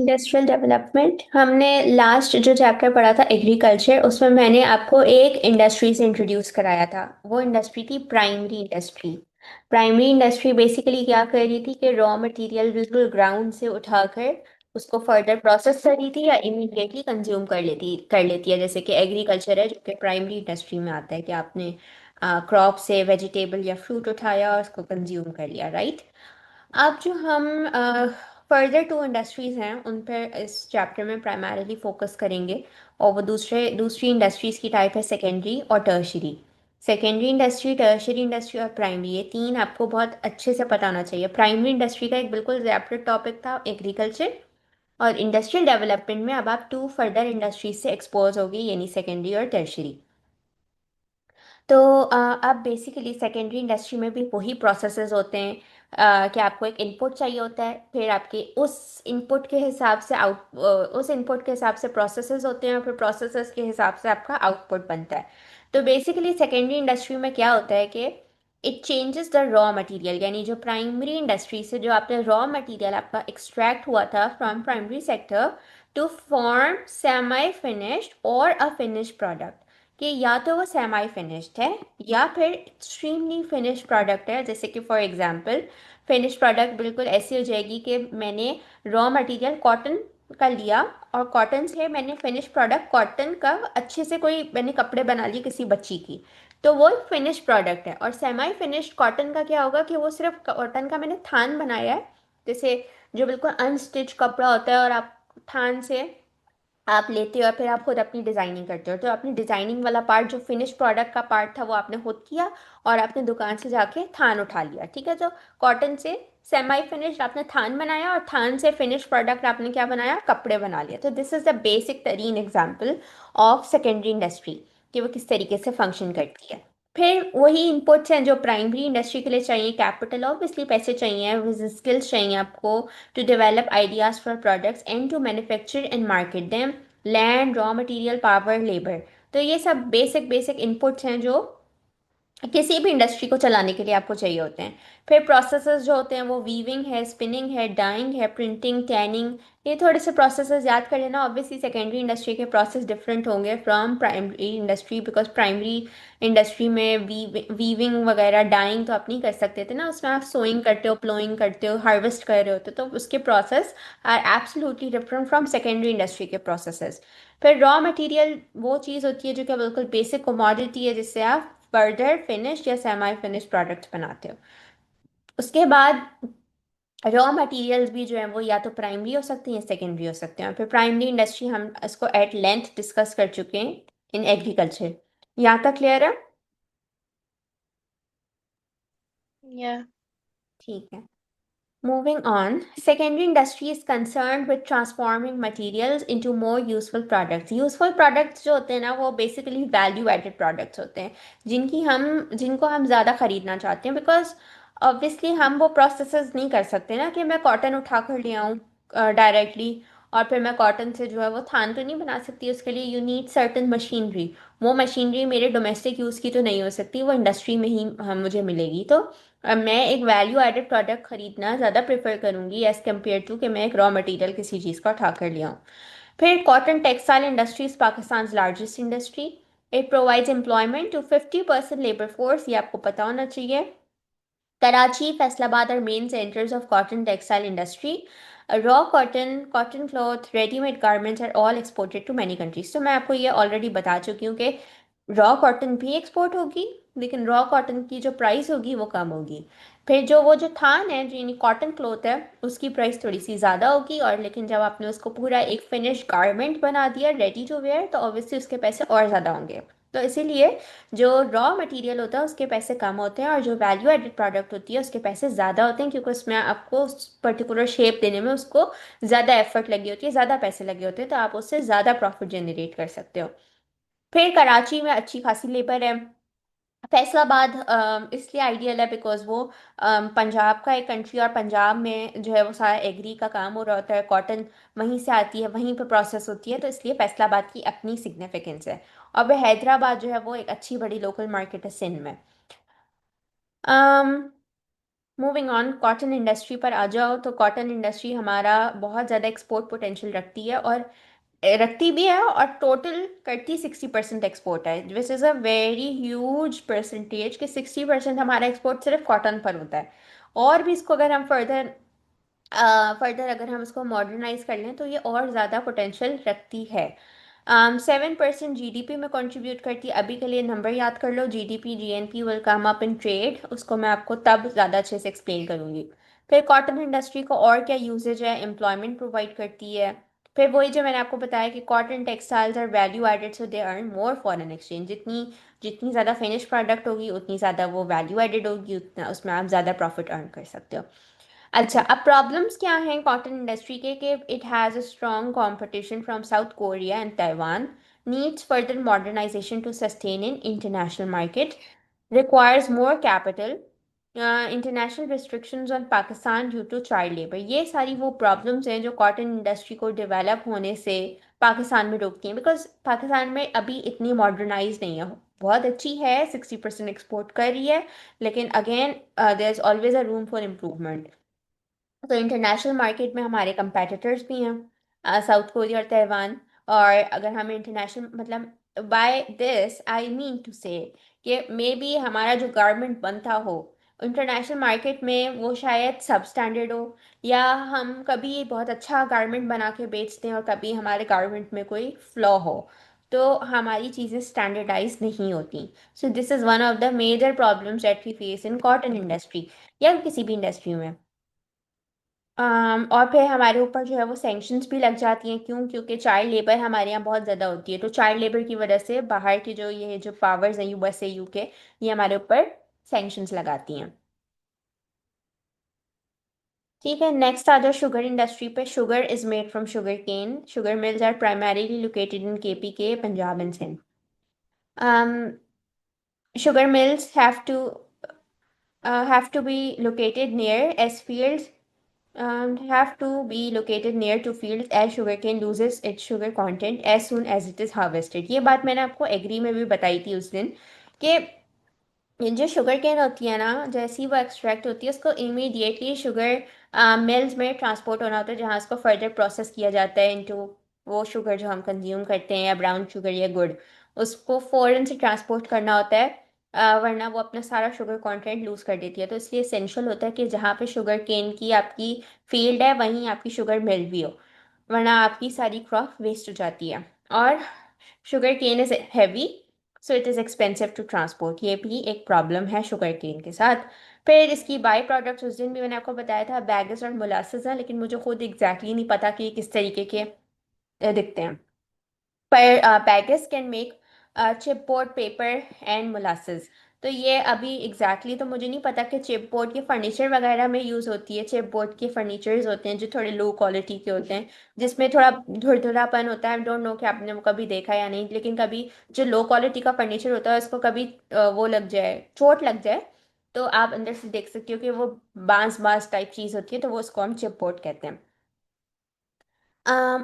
Industrial development हमने last जो chapter पढ़ा था एग्रीकल्चर, उसमें मैंने आपको एक इंडस्ट्री से इंट्रोड्यूस कराया था। वो इंडस्ट्री थी primary industry. Primary industry basically क्या कर रही थी कि रॉ मटेरियल बिल्कुल ग्राउंड से उठाकर उसको फर्दर प्रोसेस कर रही थी या इमीडिएटली कंज्यूम कर लेती है। जैसे कि एग्रीकल्चर है जो कि प्राइमरी इंडस्ट्री में आता है कि आपने क्रॉप से वेजिटेबल या फ्रूट उठाया और उसको कंज्यूम कर लिया, राइट। अब जो हम फर्दर टू इंडस्ट्रीज़ हैं उन पर इस चैप्टर में प्राइमरीली फोकस करेंगे। और वो दूसरी इंडस्ट्रीज़ की टाइप है सेकेंडरी और tertiary. Secondary industry, tertiary industry और प्राइमरी, ये तीन आपको बहुत अच्छे से पता होना चाहिए। प्राइमरी इंडस्ट्री का एक बिल्कुल सेपरेट टॉपिक था एग्रीकल्चर। और इंडस्ट्रियल डेवलपमेंट में अब आप टू फर्दर इंडस्ट्रीज से एक्सपोज होगी, यानी सेकेंडरी और टर्शरी। तो अब बेसिकली सेकेंडरी इंडस्ट्री में भी वही प्रोसेसेस होते हैं कि आपको एक इनपुट चाहिए होता है, फिर आपके उस इनपुट के हिसाब से प्रोसेसेस होते हैं और फिर प्रोसेसेस के हिसाब से आपका आउटपुट बनता है। तो बेसिकली सेकेंडरी इंडस्ट्री में क्या होता है कि it changes the raw material, यानी जो प्राइमरी इंडस्ट्री से जो आपने रॉ मटेरियल आपका एक्सट्रैक्ट हुआ था from primary sector to form semi finished और अ फिनिश्ड प्रोडक्ट, कि या तो वो सेमी फिनिश्ड है या फिर एक्सट्रीमली फिनिश्ड प्रोडक्ट है। जैसे कि फॉर एग्जांपल फिनिश्ड प्रोडक्ट बिल्कुल ऐसी हो जाएगी कि मैंने रॉ मटेरियल कॉटन का लिया और कॉटन से मैंने फिनिश प्रोडक्ट कॉटन का अच्छे से कोई मैंने कपड़े बना लिए किसी बच्ची की, तो वो एक फिनिश प्रोडक्ट है। और सेमी फिनिश्ड कॉटन का क्या होगा कि वो सिर्फ कॉटन का मैंने थान बनाया है, जैसे जो बिल्कुल अनस्टिच कपड़ा होता है और आप थान से आप लेते हो और फिर आप खुद अपनी डिज़ाइनिंग करते हो। तो अपनी डिज़ाइनिंग वाला पार्ट जो फिनिश प्रोडक्ट का पार्ट था वो आपने खुद किया और आपने दुकान से जाके थान उठा लिया, ठीक है। तो कॉटन से सेमी फिनिश्ड आपने थान बनाया और थान से फिनिश प्रोडक्ट आपने क्या बनाया, कपड़े बना लिया। तो दिस इज़ द बेसिक तरीन एग्जाम्पल ऑफ सेकेंडरी इंडस्ट्री कि वो किस तरीके से फंक्शन करती है। फिर वही इनपुट्स हैं जो प्राइमरी इंडस्ट्री के लिए चाहिए, कैपिटल ऑब्वियसली पैसे चाहिए, स्किल्स चाहिए आपको to develop ideas for products and to manufacture and market them, land, raw material, power, labor। तो ये सब बेसिक बेसिक इनपुट्स हैं जो किसी भी इंडस्ट्री को चलाने के लिए आपको चाहिए होते हैं। फिर प्रोसेसेस जो होते हैं वो वीविंग है, स्पिनिंग है, डाइंग है, प्रिंटिंग, टैनिंग, ये थोड़े से प्रोसेसेस याद कर लेना। ऑब्वियसली सेकेंडरी इंडस्ट्री के प्रोसेस डिफरेंट होंगे from primary industry, because primary industry में वीविंग वगैरह डाइंग तो आप नहीं कर सकते थे ना, उसमें आप सोइंग करते हो, प्लोइंग करते हो, हार्वेस्ट कर रहे होते हो, तो उसके process are absolutely different from secondary industry के प्रोसेसेस। फिर रॉ मटेरियल वो चीज़ होती है जो कि बिल्कुल बेसिक कमोडिटी है जिससे आप फर्दर फिनिश्ड या सेमी फिनिश्ड प्रोडक्ट्स बनाते हो। उसके बाद रॉ मटेरियल्स भी जो है वो या तो प्राइमरी हो सकते हैं या सेकेंडरी हो सकते हैं। और फिर प्राइमरी इंडस्ट्री हम इसको एट लेंथ डिस्कस कर चुके हैं इन एग्रीकल्चर। यहाँ तक क्लियर है? या। ठीक है। Moving on, secondary industry is concerned with transforming materials into more useful products. Useful products जो होते हैं ना वो basically value added products होते हैं जिनको हम ज़्यादा खरीदना चाहते हैं, बिकॉज ऑब्वियसली हम वो प्रोसेसेस नहीं कर सकते ना कि मैं कॉटन उठा कर ले आऊँ डायरेक्टली और फिर मैं कॉटन से जो है वो थान तो नहीं बना सकती। उसके लिए यू नीड सर्टन मशीनरी। वो मशीनरी मेरे डोमेस्टिक यूज़ की तो नहीं हो सकती, वो इंडस्ट्री में ही मुझे मिलेगी। तो मैं एक वैल्यू एडेड प्रोडक्ट खरीदना ज़्यादा प्रेफर करूँगी एज़ कम्पेयर टू कि मैं एक रॉ मटेरियल किसी चीज़ का उठा कर लिया हूँ। फिर cotton textile industry is Pakistan largest industry. It provides employment to 50% labour force, ये आपको पता होना चाहिए। Karachi, Faisalabad are main centres of cotton textile industry. Raw cotton, cotton cloth, readymade garments are all exported to many countries. तो मैं आपको ये already बता चुकी हूँ कि रॉ कॉटन भी एक्सपोर्ट होगी, लेकिन रॉ कॉटन की जो प्राइस होगी वो कम होगी। फिर जो थान है जो यानी कॉटन क्लोथ है उसकी प्राइस थोड़ी सी ज़्यादा होगी, और लेकिन जब आपने उसको पूरा एक फिनिश गारमेंट बना दिया रेडी टू वेयर तो ऑब्वियसली उसके पैसे और ज़्यादा होंगे। तो इसीलिए जो रॉ मटेरियल होता है उसके पैसे कम होते हैं और जो वैल्यू एडेड प्रोडक्ट होती है उसके पैसे ज़्यादा होते हैं, क्योंकि उसमें आपको उस पर्टिकुलर शेप देने में उसको ज़्यादा एफर्ट लगी होती है, ज़्यादा पैसे लगे होते हैं, तो आप उससे ज़्यादा प्रॉफिट जनरेट कर सकते हो। फिर कराची में अच्छी खासी लेबर है। फैसलाबाद इसलिए आइडियल है बिकॉज वो पंजाब का एक कंट्री, और पंजाब में जो है वो सारा एग्री का काम हो रहा होता है, कॉटन वहीं से आती है, वहीं पे प्रोसेस होती है, तो इसलिए फैसलाबाद की अपनी सिग्निफिकेंस है। और वह हैदराबाद जो है वो एक अच्छी बड़ी लोकल मार्केट है सिंध में। मूविंग ऑन, कॉटन इंडस्ट्री पर आ जाओ तो कॉटन इंडस्ट्री हमारा बहुत ज़्यादा एक्सपोर्ट पोटेंशियल रखती है, और रखती भी है, और टोटल करती 60% एक्सपोर्ट है, विच is a very huge percentage, कि 60% हमारा एक्सपोर्ट सिर्फ कॉटन पर होता है। और भी इसको अगर हम फर्दर अगर हम इसको मॉडर्नाइज कर लें तो ये और ज़्यादा पोटेंशियल रखती है। 7% जीडीपी में कंट्रीब्यूट करती है। अभी के लिए नंबर याद कर लो, GDP GNP will come up in trade, उसको मैं आपको तब ज़्यादा अच्छे से एक्सप्लेन करूँगी। फिर कॉटन इंडस्ट्री को और क्या यूजेज है, एम्प्लॉयमेंट प्रोवाइड करती है। फिर वही जो मैंने आपको बताया कि cotton textiles are value added, so they earn more foreign exchange. जितनी जितनी ज़्यादा फिनिश प्रोडक्ट होगी उतनी ज़्यादा वो वैल्यू एडेड होगी, उतना उसमें आप ज़्यादा प्रॉफिट अर्न कर सकते हो। अच्छा, अब प्रॉब्लम्स क्या हैं कॉटन इंडस्ट्री के, कि it has a strong competition from South Korea and Taiwan, needs further modernisation to sustain in international market, requires more capital, international restrictions on Pakistan due to child labour. ये सारी वो problems हैं जो cotton industry को develop होने से पाकिस्तान में रोकती हैं, बिकॉज पाकिस्तान में अभी इतनी मॉडर्नाइज नहीं है। बहुत अच्छी है, 60% एक्सपोर्ट कर रही है, लेकिन again there is always a room for improvement. तो इंटरनेशनल मार्केट में हमारे कंपेटिटर्स भी हैं, साउथ कोरिया और ताइवान। और अगर हमें इंटरनेशनल मतलब by this I mean to say कि मे बी हमारा जो गारमेंट बनता हो इंटरनेशनल मार्केट में वो शायद सब स्टैंडर्ड हो, या हम कभी बहुत अच्छा गारमेंट बना के बेचते हैं और कभी हमारे गारमेंट में कोई फ्लॉ हो, तो हमारी चीज़ें स्टैंडर्डाइज नहीं होती। So this is one of the major problems that we face in cotton industry या किसी भी इंडस्ट्री में। और फिर हमारे ऊपर जो है वो सैंक्शंस भी लग जाती हैं, क्यों? क्योंकि चाइल्ड लेबर हमारे यहाँ बहुत ज़्यादा होती है, तो चाइल्ड लेबर की वजह से बाहर की जो ये जो पावर्स हैं, यूएसए यूके, ये हमारे ऊपर सैंक्शंस लगाती हैं। ठीक है, नेक्स्ट आ जाओ शुगर इंडस्ट्री पे। Sugar is made from sugar cane, sugar mills are primarily located in KPK, Punjab and Sindh. Sugar mills have to be located near as fields have to be located near to fields as sugarcane loses its sugar content as soon as it is harvested। ये बात मैंने आपको agree में भी बताई थी उस दिन, कि ये जो शुगर केन होती है ना, जैसे ही वो एक्सट्रैक्ट होती है उसको इमीडिएटली शुगर मिल्स में ट्रांसपोर्ट होना होता है, जहाँ उसको फर्दर प्रोसेस किया जाता है इनटू वो शुगर जो हम कंज्यूम करते हैं, या ब्राउन शुगर या गुड़, उसको फ़ौरन से ट्रांसपोर्ट करना होता है। वरना वो अपना सारा शुगर कंटेंट लूज़ कर देती है। तो इसलिए एसेंशियल होता है कि जहाँ पे शुगर केन की आपकी फील्ड है वहीं आपकी शुगर मिल भी हो, वरना आपकी सारी क्रॉप वेस्ट हो जाती है। और sugar cane is heavy, so it is expensive to transport, ये भी एक प्रॉब्लम है शुगर केन के साथ। फिर इसकी बाई प्रोडक्ट्स उस दिन भी मैंने आपको बताया था, बैगस और मोलासेस हैं, लेकिन मुझे खुद एग्जैक्टली नहीं पता कि ये किस तरीके के दिखते हैं। पर bags can make chipboard paper and molasses. तो ये अभी एग्जैक्टली तो मुझे नहीं पता कि चिपबोर्ड के फर्नीचर वगैरह में यूज़ होती है। चिपबोर्ड के फर्नीचर्स होते हैं जो थोड़े लो क्वालिटी के होते हैं, जिसमें थोड़ा धुरधुरापन होता है। आई डोंट नो कि आपने वो कभी देखा या नहीं, लेकिन कभी जो लो क्वालिटी का फर्नीचर होता है उसको कभी वो लग जाए, चोट लग जाए, तो आप अंदर से देख सकते हो कि वो बांस बांस टाइप चीज़ होती है, तो वो उसको हम चिपबोर्ड कहते हैं।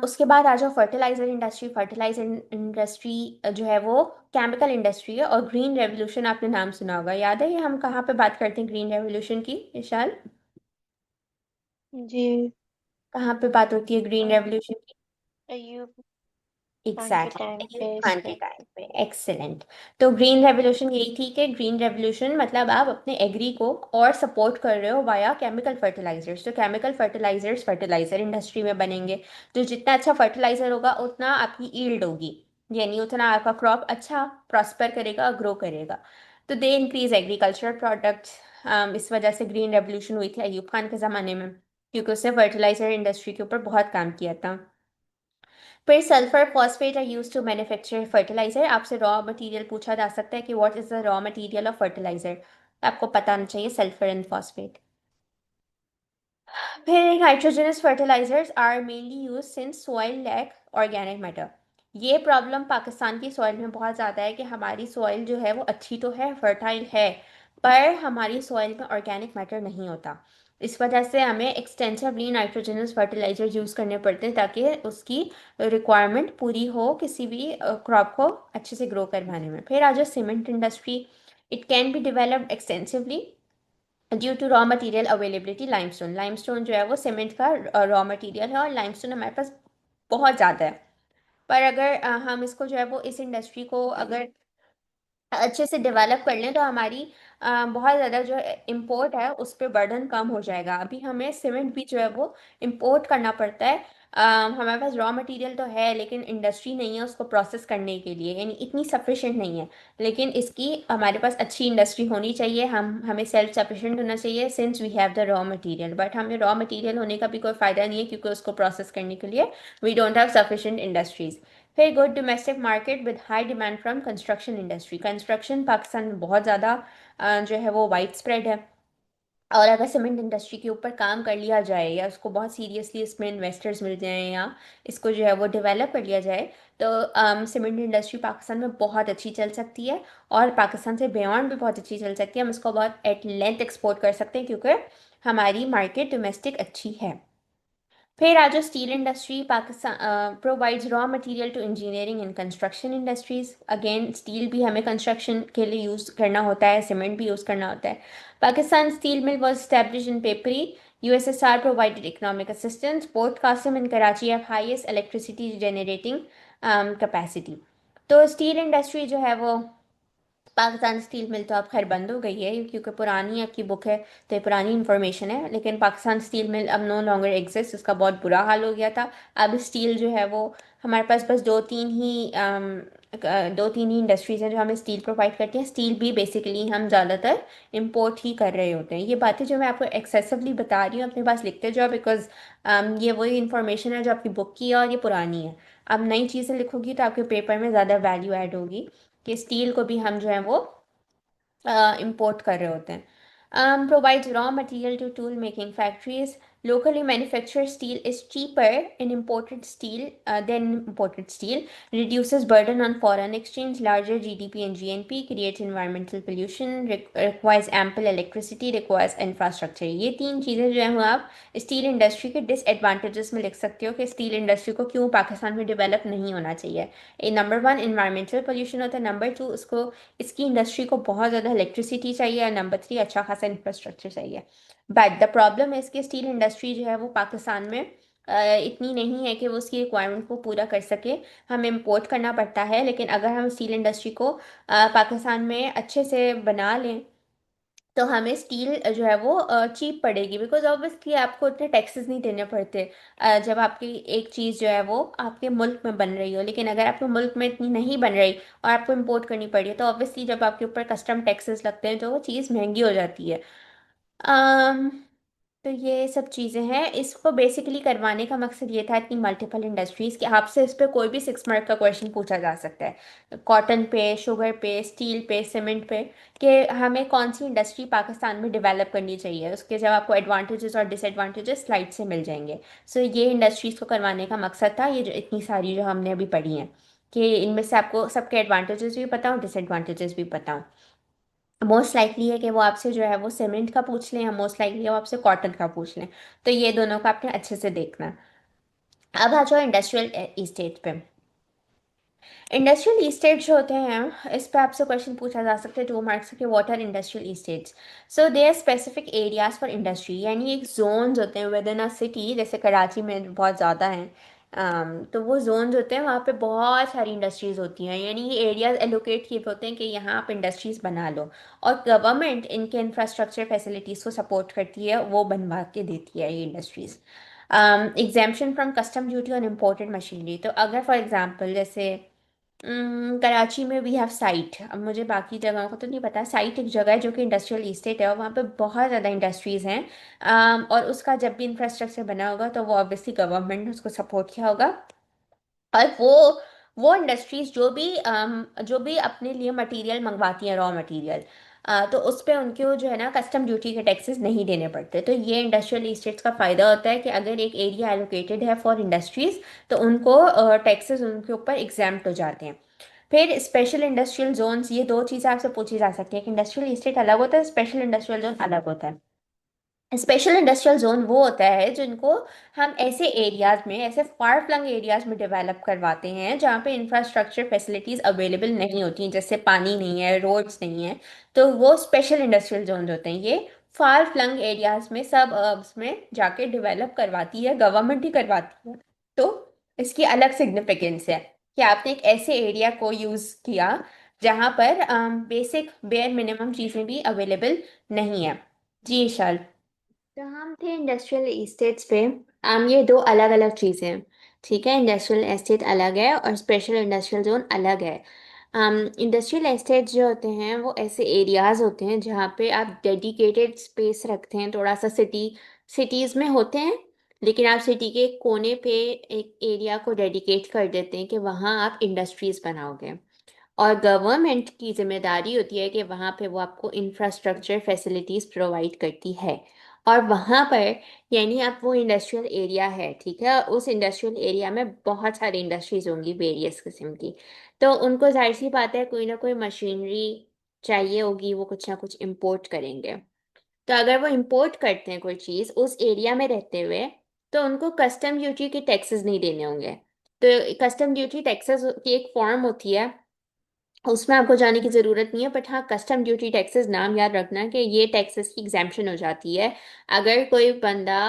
उसके बाद आ जाओ फर्टिलाइजर इंडस्ट्री। फर्टिलाइजर इंडस्ट्री जो है वो केमिकल इंडस्ट्री है, और ग्रीन रेवोल्यूशन आपने नाम सुना होगा, याद है ये हम कहाँ पे बात करते हैं ग्रीन रेवोल्यूशन की, विशाल? जी। कहाँ पे बात होती है ग्रीन रेवोल्यूशन की? अयूब खान के एग्जैक्टली, टाइम अयूब पे खान के स्टार्ट। टाइम पे। एक्सेलेंट। तो ग्रीन रेवोल्यूशन यही थी कि ग्रीन रेवोल्यूशन मतलब आप अपने एग्री को और सपोर्ट कर रहे हो वाया केमिकल फर्टिलाइजर्स। तो केमिकल फर्टिलाइजर्स फर्टिलाइजर इंडस्ट्री में बनेंगे, तो जितना अच्छा फर्टिलाइजर होगा उतना आपकी ईल्ड होगी, यानी उतना आपका क्रॉप अच्छा प्रॉस्पर करेगा, ग्रो करेगा। तो दे इंक्रीज एग्रीकल्चरल प्रोडक्ट्स। इस वजह से ग्रीन रेवोल्यूशन हुई थी अयूब खान के ज़माने में, क्योंकि उसने फर्टिलाइजर इंडस्ट्री के ऊपर बहुत काम किया था। फिर sulphur phosphate are use to manufacture fertiliser. आपसे रॉ मटेरियल पूछा जा सकता है कि what is the raw material of fertiliser, आपको पता होना चाहिए सल्फर एंड फॉस्फेट। फिर nitrogenous fertilisers are mainly use since soil lack organic matter. ये प्रॉब्लम पाकिस्तान की सॉइल में बहुत ज़्यादा है कि हमारी सॉइल जो है वो अच्छी तो है, फर्टाइल है, पर हमारी सॉइल में ऑर्गेनिक मैटर नहीं होता। इस वजह से हमें एक्सटेंसिवली नाइट्रोजनस फर्टिलाइजर यूज़ करने पड़ते हैं ताकि उसकी रिक्वायरमेंट पूरी हो किसी भी क्रॉप को अच्छे से ग्रो करवाने में। फिर आ जाओ cement industry. It can be developed extensively due to raw material availability limestone, limestone जो है वो सीमेंट का रॉ मटेरियल है और लाइमस्टोन हमारे पास बहुत ज़्यादा है। पर अगर हम इसको जो है वो इस इंडस्ट्री को अगर अच्छे से डेवलप कर लें तो हमारी बहुत ज़्यादा जो इम्पोर्ट है उस पर बर्डन कम हो जाएगा। अभी हमें सीमेंट भी जो है वो इम्पोर्ट करना पड़ता है। हमारे पास रॉ मटेरियल तो है लेकिन इंडस्ट्री नहीं है उसको प्रोसेस करने के लिए, यानी इतनी सफिशिएंट नहीं है। लेकिन इसकी हमारे पास अच्छी इंडस्ट्री होनी चाहिए, हमें सेल्फ सफिशिएंट होना चाहिए since we have the raw material. But हमें रॉ मटेरियल होने का भी कोई फ़ायदा नहीं है क्योंकि उसको प्रोसेस करने के लिए we don't have sufficient industries. फिर good domestic market with high demand from construction industry, construction Pakistan में बहुत ज़्यादा जो है वो वाइड स्प्रेड है। और अगर सीमेंट इंडस्ट्री के ऊपर काम कर लिया जाए या उसको बहुत सीरियसली इसमें इन्वेस्टर्स मिल जाएं या इसको जो है वो डेवलप कर लिया जाए तो सीमेंट इंडस्ट्री पाकिस्तान में बहुत अच्छी चल सकती है। और पाकिस्तान से बियॉन्ड भी बहुत अच्छी चल सकती है, हम इसको बहुत एट लेंथ एक्सपोर्ट कर सकते हैं क्योंकि हमारी मार्केट डोमेस्टिक अच्छी है। फिर आज जो steel industry Pakistan provides raw material to engineering and construction industries, again steel भी हमें कंस्ट्रक्शन के लिए यूज़ करना होता है, सीमेंट भी यूज़ करना होता है। Pakistan steel mill was established in Pipri, USSR provided economic assistance, port Qasim in Karachi have highest electricity generating capacity। तो स्टील इंडस्ट्री जो है वो पाकिस्तान स्टील मिल तो अब खैर बंद हो गई है क्योंकि पुरानी आपकी बुक है तो ये पुरानी इंफॉर्मेशन है, लेकिन पाकिस्तान स्टील मिल अब नो लॉन्गर एग्जिस्ट, उसका बहुत बुरा हाल हो गया था। अब स्टील जो है वो हमारे पास बस दो तीन ही इंडस्ट्रीज हैं जो हमें स्टील प्रोवाइड करती हैं। स्टील भी बेसिकली हम ज़्यादातर इंपोर्ट ही कर रहे होते हैं। ये बातें जो मैं आपको एक्सेसिवली बता रही हूँ अपने पास लिखते जाओ बिकॉज ये वही इंफॉर्मेशन है जो आपकी बुक की है और ये पुरानी है। अब नई चीज़ें लिखोगी तो आपके पेपर में ज़्यादा वैल्यू ऐड होगी कि स्टील को भी हम जो है वो इंपोर्ट कर रहे होते हैं। Provides raw material to tool making factories, locally manufactured steel is cheaper in imported steel than imported steel, reduces burden on foreign exchange, larger GDP and GNP, creates environmental pollution, requires ample electricity, requires infrastructure। ये तीन चीज़ें जो है वो आप steel industry के disadvantages में लिख सकते हो कि स्टील इंडस्ट्री को क्यों पाकिस्तान में डेवलप नहीं होना चाहिए। नंबर वन इन्वायरमेंटल पोल्यूशन होता है, नंबर टू उसको इसकी इंडस्ट्री को बहुत ज़्यादा इलेक्ट्रिसिटी चाहिए और नंबर थ्री अच्छा खासा इंफ्रास्ट्रक्चर चाहिए। बट द प्रॉब्लम है इसकी स्टील इंडस्ट्री जो है वो पाकिस्तान में इतनी नहीं है कि वो उसकी रिक्वायरमेंट को पूरा कर सके, हमें इम्पोर्ट करना पड़ता है। लेकिन अगर हम स्टील इंडस्ट्री को पाकिस्तान में अच्छे से बना लें तो हमें स्टील जो है वो चीप पड़ेगी बिकॉज ऑब्वियसली आपको इतने टैक्सेस नहीं देने पड़ते जब आपकी एक चीज़ जो है वो आपके मुल्क में बन रही हो। लेकिन अगर आपके मुल्क में इतनी नहीं बन रही और आपको इम्पोर्ट करनी पड़ी है तो ऑब्वियसली जब आपके ऊपर कस्टम टैक्सेस लगते हैं तो वो चीज़ महंगी हो जाती है। अम, तो ये सब चीज़ें हैं, इसको बेसिकली करवाने का मकसद ये था इतनी मल्टीपल इंडस्ट्रीज़ कि आपसे इस पे कोई भी 6 मार्क का क्वेश्चन पूछा जा सकता है कॉटन पे, शुगर पे, स्टील पे, सीमेंट पे, कि हमें कौन सी इंडस्ट्री पाकिस्तान में डेवलप करनी चाहिए, उसके जब आपको एडवांटेजेस और डिसएडवांटेजेस स्लाइड से मिल जाएंगे। सो ये इंडस्ट्रीज़ को करवाने का मकसद था, ये जो इतनी सारी जो हमने अभी पढ़ी हैं कि इनमें से आपको सबके एडवांटेजेस भी पता हो डिसएडवांटेजेस भी पता हो। मोस्ट लाइकली है कि वो आपसे जो है वो सीमेंट का पूछ लें या मोस्ट लाइकली वो आपसे कॉटन का पूछ लें। तो ये दोनों का आपने अच्छे से देखना। अब आ जाओ इंडस्ट्रियल इस्टेट पे। इंडस्ट्रियल इस्टेट जो होते हैं इस पे आपसे क्वेश्चन पूछा जा सकता है 2 मार्क्स के, what are industrial estates. So they are specific areas for industry, यानी एक जोन्स होते हैं विद इन अ सिटी, जैसे कराची में बहुत ज़्यादा हैं। तो वो जोन्स होते हैं वहाँ पे बहुत सारी इंडस्ट्रीज़ होती हैं, यानी ये एरियाज एलोकेट किए होते हैं कि यहाँ आप इंडस्ट्रीज़ बना लो और गवर्नमेंट इनके इंफ्रास्ट्रक्चर फैसिलिटीज़ को सपोर्ट करती है, वो बनवा के देती है ये industries. Exemption from custom duty on imported machinery, तो अगर फॉर एग्जांपल जैसे कराची में वी हैव साइट, अब मुझे बाकी जगहों का तो नहीं पता, साइट एक जगह है जो कि इंडस्ट्रियल इस्टेट है और वहाँ पे बहुत ज़्यादा इंडस्ट्रीज़ हैं। और उसका जब भी इंफ्रास्ट्रक्चर बना होगा तो वो ऑब्वियसली गवर्नमेंट ने उसको सपोर्ट किया होगा। और वो इंडस्ट्रीज जो भी अपने लिए मटेरियल मंगवाती हैं, रॉ मटेरियल, तो उस पे उनको जो है ना कस्टम ड्यूटी के टैक्सेस नहीं देने पड़ते। तो ये इंडस्ट्रियल इस्टेट्स का फ़ायदा होता है कि अगर एक एरिया एलोकेटेड है फॉर इंडस्ट्रीज तो उनको टैक्सेस उनके ऊपर एग्जाम्प्ट हो जाते हैं। फिर स्पेशल इंडस्ट्रियल जोन्स, ये दो चीज़ें आपसे पूछी जा सकती है कि इंडस्ट्रियल इस्टेट अलग होता है, स्पेशल इंडस्ट्रियल जोन अलग होता है। स्पेशल इंडस्ट्रियल जोन वो होता है जिनको हम ऐसे एरियाज में, ऐसे फार फ्लंग एरियाज में डेवलप करवाते हैं जहाँ पे इंफ्रास्ट्रक्चर फैसिलिटीज़ अवेलेबल नहीं होती हैं, जैसे पानी नहीं है, रोड्स नहीं है, तो वो स्पेशल इंडस्ट्रियल जोन होते हैं। ये फार फ्लंग एरियाज में, सब अर्ब्स में जाके डेवलप करवाती है, गवर्नमेंट ही करवाती है। तो इसकी अलग सिग्निफिकेंस है कि आपने एक ऐसे एरिया को यूज किया जहां पर बेसिक बेयर मिनिमम चीजें भी अवेलेबल नहीं है। जी विशाल। तो हम थे इंडस्ट्रियल एस्टेट्स पे। ये दो अलग अलग चीज़ें हैं। ठीक है, इंडस्ट्रियल एस्टेट अलग है और स्पेशल इंडस्ट्रियल जोन अलग है। इंडस्ट्रियल एस्टेट जो होते हैं वो ऐसे एरियाज होते हैं जहाँ पे आप डेडिकेटेड स्पेस रखते हैं, थोड़ा सा सिटीज़ में होते हैं, लेकिन आप सिटी के कोने पे एक एरिया को डेडिकेट कर देते हैं कि वहाँ आप इंडस्ट्रीज बनाओगे। और गवर्नमेंट की जिम्मेदारी होती है कि वहाँ पे वो आपको इंफ्रास्ट्रक्चर फैसिलिटीज़ प्रोवाइड करती है। और वहाँ पर, यानी आप वो इंडस्ट्रियल एरिया है, ठीक है, उस इंडस्ट्रियल एरिया में बहुत सारी इंडस्ट्रीज होंगी वेरियस किस्म की। तो उनको जाहिर सी बात है कोई ना कोई मशीनरी चाहिए होगी, वो कुछ ना कुछ इंपोर्ट करेंगे। तो अगर वो इंपोर्ट करते हैं कोई चीज़ उस एरिया में रहते हुए, तो उनको कस्टम ड्यूटी के टैक्सेस नहीं देने होंगे। तो कस्टम ड्यूटी टैक्सेस की एक फॉर्म होती है, उसमें आपको जाने की ज़रूरत नहीं है, बट हाँ, कस्टम ड्यूटी टैक्सेस नाम याद रखना कि ये टैक्सेस की एग्जाम्पशन हो जाती है अगर कोई बंदा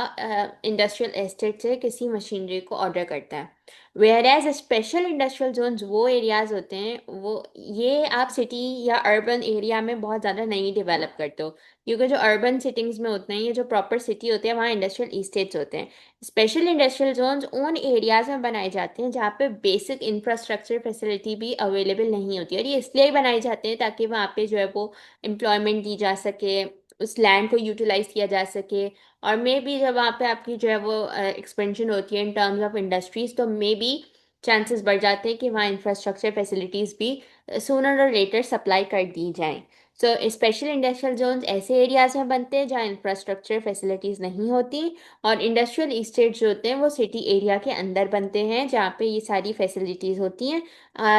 इंडस्ट्रियल एस्टेट से किसी मशीनरी को ऑर्डर करता है। Where as special industrial zones वो एरियाज होते हैं, वो ये आप सिटी या अर्बन एरिया में बहुत ज़्यादा नहीं डेवलप करते हो, क्योंकि जो अर्बन सिटीज़ में होते हैं, ये जो प्रॉपर सिटी होते हैं, वहाँ इंडस्ट्रियल इस्टेट्स होते हैं। स्पेशल इंडस्ट्रियल जोन्स उन एरियाज में बनाए जाते हैं जहाँ पे बेसिक इंफ्रास्ट्रक्चर फैसिलिटी भी अवेलेबल नहीं होती, और ये इसलिए ही बनाए जाते हैं ताकि वहाँ पे जो है वो एम्प्लॉयमेंट दी जा सके, उस लैंड को यूटिलाइज किया जा सके। और मे बी जब वहाँ पे आपकी जो है वो एक्सपेंशन होती है इन टर्म्स ऑफ इंडस्ट्रीज, तो मे बी चांसेस बढ़ जाते हैं कि वहाँ इंफ्रास्ट्रक्चर फैसिलिटीज़ भी सूनर और लेटर सप्लाई कर दी जाएं। सो स्पेशल इंडस्ट्रियल जोन्स ऐसे एरियाज में बनते हैं जहाँ इंफ्रास्ट्रक्चर फैसिलिटीज़ नहीं होती, और इंडस्ट्रियल इस्टेट जो होते हैं वो सिटी एरिया के अंदर बनते हैं जहाँ पे ये सारी फैसिलिटीज़ होती हैं।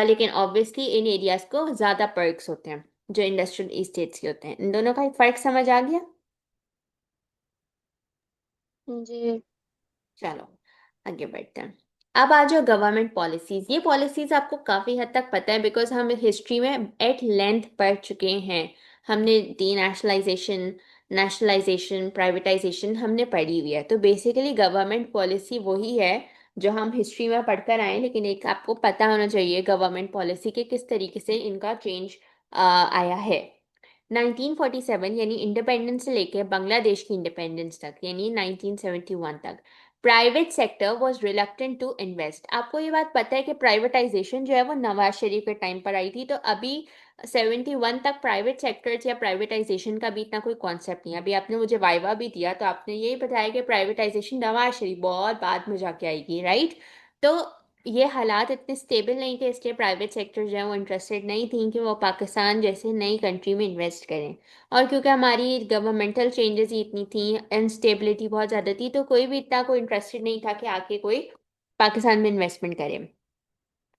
लेकिन ऑब्वियसली इन एरियाज को ज़्यादा पर्क्स होते हैं जो इंडस्ट्रियल इस्टेट्स के होते हैं। इन दोनों का एक फ़र्क समझ आ गया? जी। चलो आगे बढ़ते हैं। अब आ जाओ गवर्नमेंट पॉलिसीज। ये पॉलिसीज आपको काफ़ी हद तक पता है बिकॉज हम हिस्ट्री में एट लेंथ पढ़ चुके हैं। हमने डी नेशनलाइजेशन, नेशनलाइजेशन, प्राइवेटाइजेशन हमने पढ़ी हुई है। तो बेसिकली गवर्नमेंट पॉलिसी वही है जो हम हिस्ट्री में पढ़कर आए हैं, लेकिन एक आपको पता होना चाहिए गवर्नमेंट पॉलिसी के किस तरीके से इनका चेंज आया है। 1947 यानी इंडिपेंडेंस से लेकर बांग्लादेश की इंडिपेंडेंस तक, यानी 1971 तक, private sector was reluctant to invest. आपको ये बात पता है कि प्राइवेटाइजेशन जो है वो नवाज शरीफ के टाइम पर आई थी, तो अभी 71 तक प्राइवेट सेक्टर या प्राइवेटाइजेशन का भी इतना कोई कॉन्सेप्ट नहीं है। अभी आपने मुझे वाइवा भी दिया तो आपने यही बताया कि प्राइवेटाइजेशन नवाज शरीफ बहुत बाद में जाके आएगी, राइट? तो ये हालात इतने स्टेबल नहीं थे, इसलिए प्राइवेट सेक्टर जो है वो इंटरेस्टेड नहीं थी कि वो पाकिस्तान जैसे नई कंट्री में इन्वेस्ट करें। और क्योंकि हमारी गवर्नमेंटल चेंजेस ही इतनी थी, अनस्टेबिलिटी बहुत ज़्यादा थी, तो कोई भी इतना कोई इंटरेस्टेड नहीं था कि आके कोई पाकिस्तान में इन्वेस्टमेंट करे।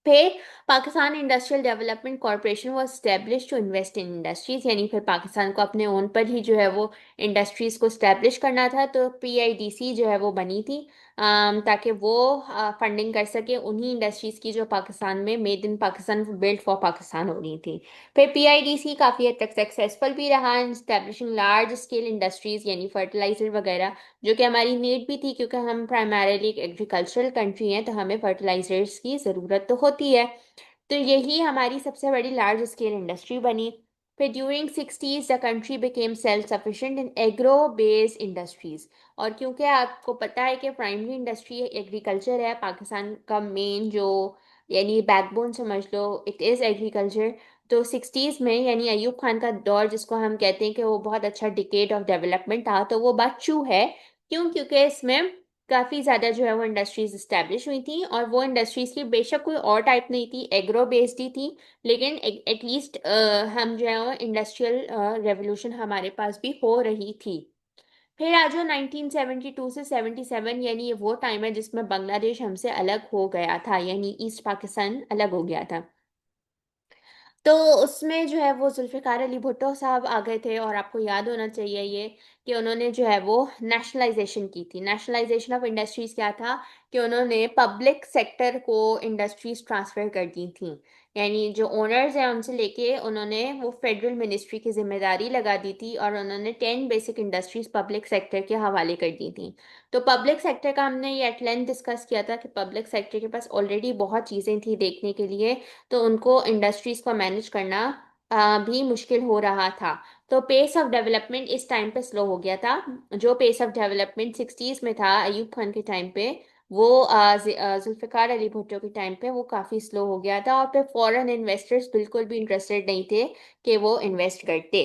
फिर पाकिस्तान इंडस्ट्रियल डेवलपमेंट कॉरपोरेशन वो establish to invest in industries, यानी फिर पाकिस्तान को अपने ओन पर ही जो है वो इंडस्ट्रीज को स्टैब्लिश करना था, तो पीआईडीसी जो है वो बनी थी ताकि वो फंडिंग कर सके उन्हीं इंडस्ट्रीज की जो पाकिस्तान में made in Pakistan, build for Pakistan हो रही थी। फिर पीआईडीसी काफ़ी हद तक सक्सेसफुल भी रहा इन स्टैब्लिशिंग लार्ज स्केल इंडस्ट्रीज, यानी फर्टिलाइजर वगैरह, जो कि हमारी नीड भी थी क्योंकि हम प्राइमरीली एक एग्रीकल्चरल कंट्री हैं, तो हमें फर्टिलाइजर्स की ज़रूरत तो होती है। तो यही हमारी सबसे बड़ी लार्ज स्केल इंडस्ट्री बनी। फिर during 60s the country became self sufficient in agro based industries. और क्योंकि आपको पता है कि प्राइमरी इंडस्ट्री एग्रीकल्चर है, पाकिस्तान का मेन जो, यानी बैकबोन समझ लो, इट इज़ एग्रीकल्चर। तो 60s में, यानी अयूब खान का दौर जिसको हम कहते हैं कि वो बहुत अच्छा डिकेड ऑफ डेवलपमेंट था, तो वो बात ट्रू है। क्यों? क्योंकि इसमें काफ़ी ज़्यादा जो है वो इंडस्ट्रीज इस्टेब्लिश हुई थी, और वो इंडस्ट्रीज की बेशक कोई और टाइप नहीं थी, एग्रो बेस्ड ही थी, लेकिन एटलीस्ट हम जो है वो इंडस्ट्रियल रेवोल्यूशन हमारे पास भी हो रही थी। फिर आ जाओ 1972 से 77, यानी ये वो टाइम है जिसमें बांग्लादेश हमसे अलग हो गया था, यानी ईस्ट पाकिस्तान अलग हो गया था। तो उसमें जो है वो जुल्फ़िकार अली भुट्टो साहब आ गए थे, और आपको याद होना चाहिए ये कि उन्होंने जो है वो नेशनलाइजेशन की थी। नेशनलाइजेशन ऑफ इंडस्ट्रीज क्या था कि उन्होंने पब्लिक सेक्टर को इंडस्ट्रीज ट्रांसफर कर दी थी। यानी जो ओनर्स हैं उनसे लेके उन्होंने वो फेडरल मिनिस्ट्री की जिम्मेदारी लगा दी थी और उन्होंने 10 बेसिक इंडस्ट्रीज पब्लिक सेक्टर के हवाले कर दी थी। तो पब्लिक सेक्टर का हमने ये एट लेंथ डिस्कस किया था कि पब्लिक सेक्टर के पास ऑलरेडी बहुत चीज़ें थी देखने के लिए, तो उनको इंडस्ट्रीज को मैनेज करना भी मुश्किल हो रहा था। तो पेस ऑफ डेवलपमेंट इस टाइम पे स्लो हो गया था। जो पेस ऑफ डेवलपमेंट 60s में था अयूब खान के टाइम पे, वो जुल्फ़िकार अली भुट्टो के टाइम पे वो काफ़ी स्लो हो गया था, और फिर फॉरेन इन्वेस्टर्स बिल्कुल भी इंटरेस्टेड नहीं थे कि वो इन्वेस्ट करते।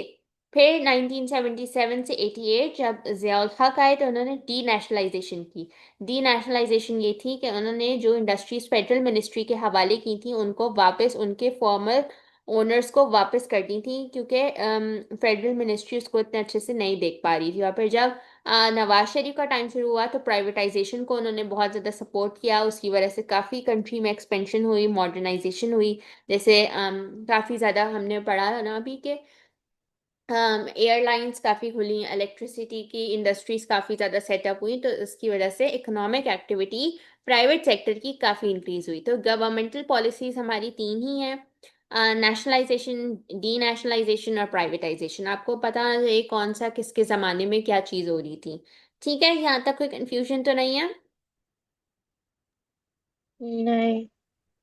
फिर 1977 से 88 जब ज़ियाउल हक आए तो उन्होंने डी नेशनलाइजेशन की। डी नेशनलाइजेशन ये थी कि उन्होंने जो इंडस्ट्रीज फेडरल मिनिस्ट्री के हवाले की थी उनको वापस उनके फॉर्मर ओनर्स को वापस कर दी थी, क्योंकि फेडरल मिनिस्ट्री उसको इतने अच्छे से नहीं देख पा रही थी। और फिर जब नवाज शरीफ का टाइम शुरू हुआ तो प्राइवेटाइजेशन को उन्होंने बहुत ज़्यादा सपोर्ट किया, उसकी वजह से काफ़ी कंट्री में एक्सपेंशन हुई, मॉडर्नाइजेशन हुई। जैसे काफ़ी ज़्यादा हमने पढ़ा ना अभी के एयरलाइंस काफ़ी खुली, इलेक्ट्रिसिटी की इंडस्ट्रीज काफ़ी ज़्यादा सेटअप हुई, तो इसकी वजह से इकोनॉमिक एक्टिविटी प्राइवेट सेक्टर की काफ़ी इंक्रीज हुई। तो गवर्नमेंटल पॉलिसीज हमारी तीन ही हैं, नेशनलाइजेशन, डी नेशनलाइजेशन और प्राइवेटाइजेशन। आपको पता है कौन सा किसके ज़माने में क्या चीज़ हो रही थी। ठीक है, यहाँ तक कोई कंफ्यूजन तो नहीं है? नहीं।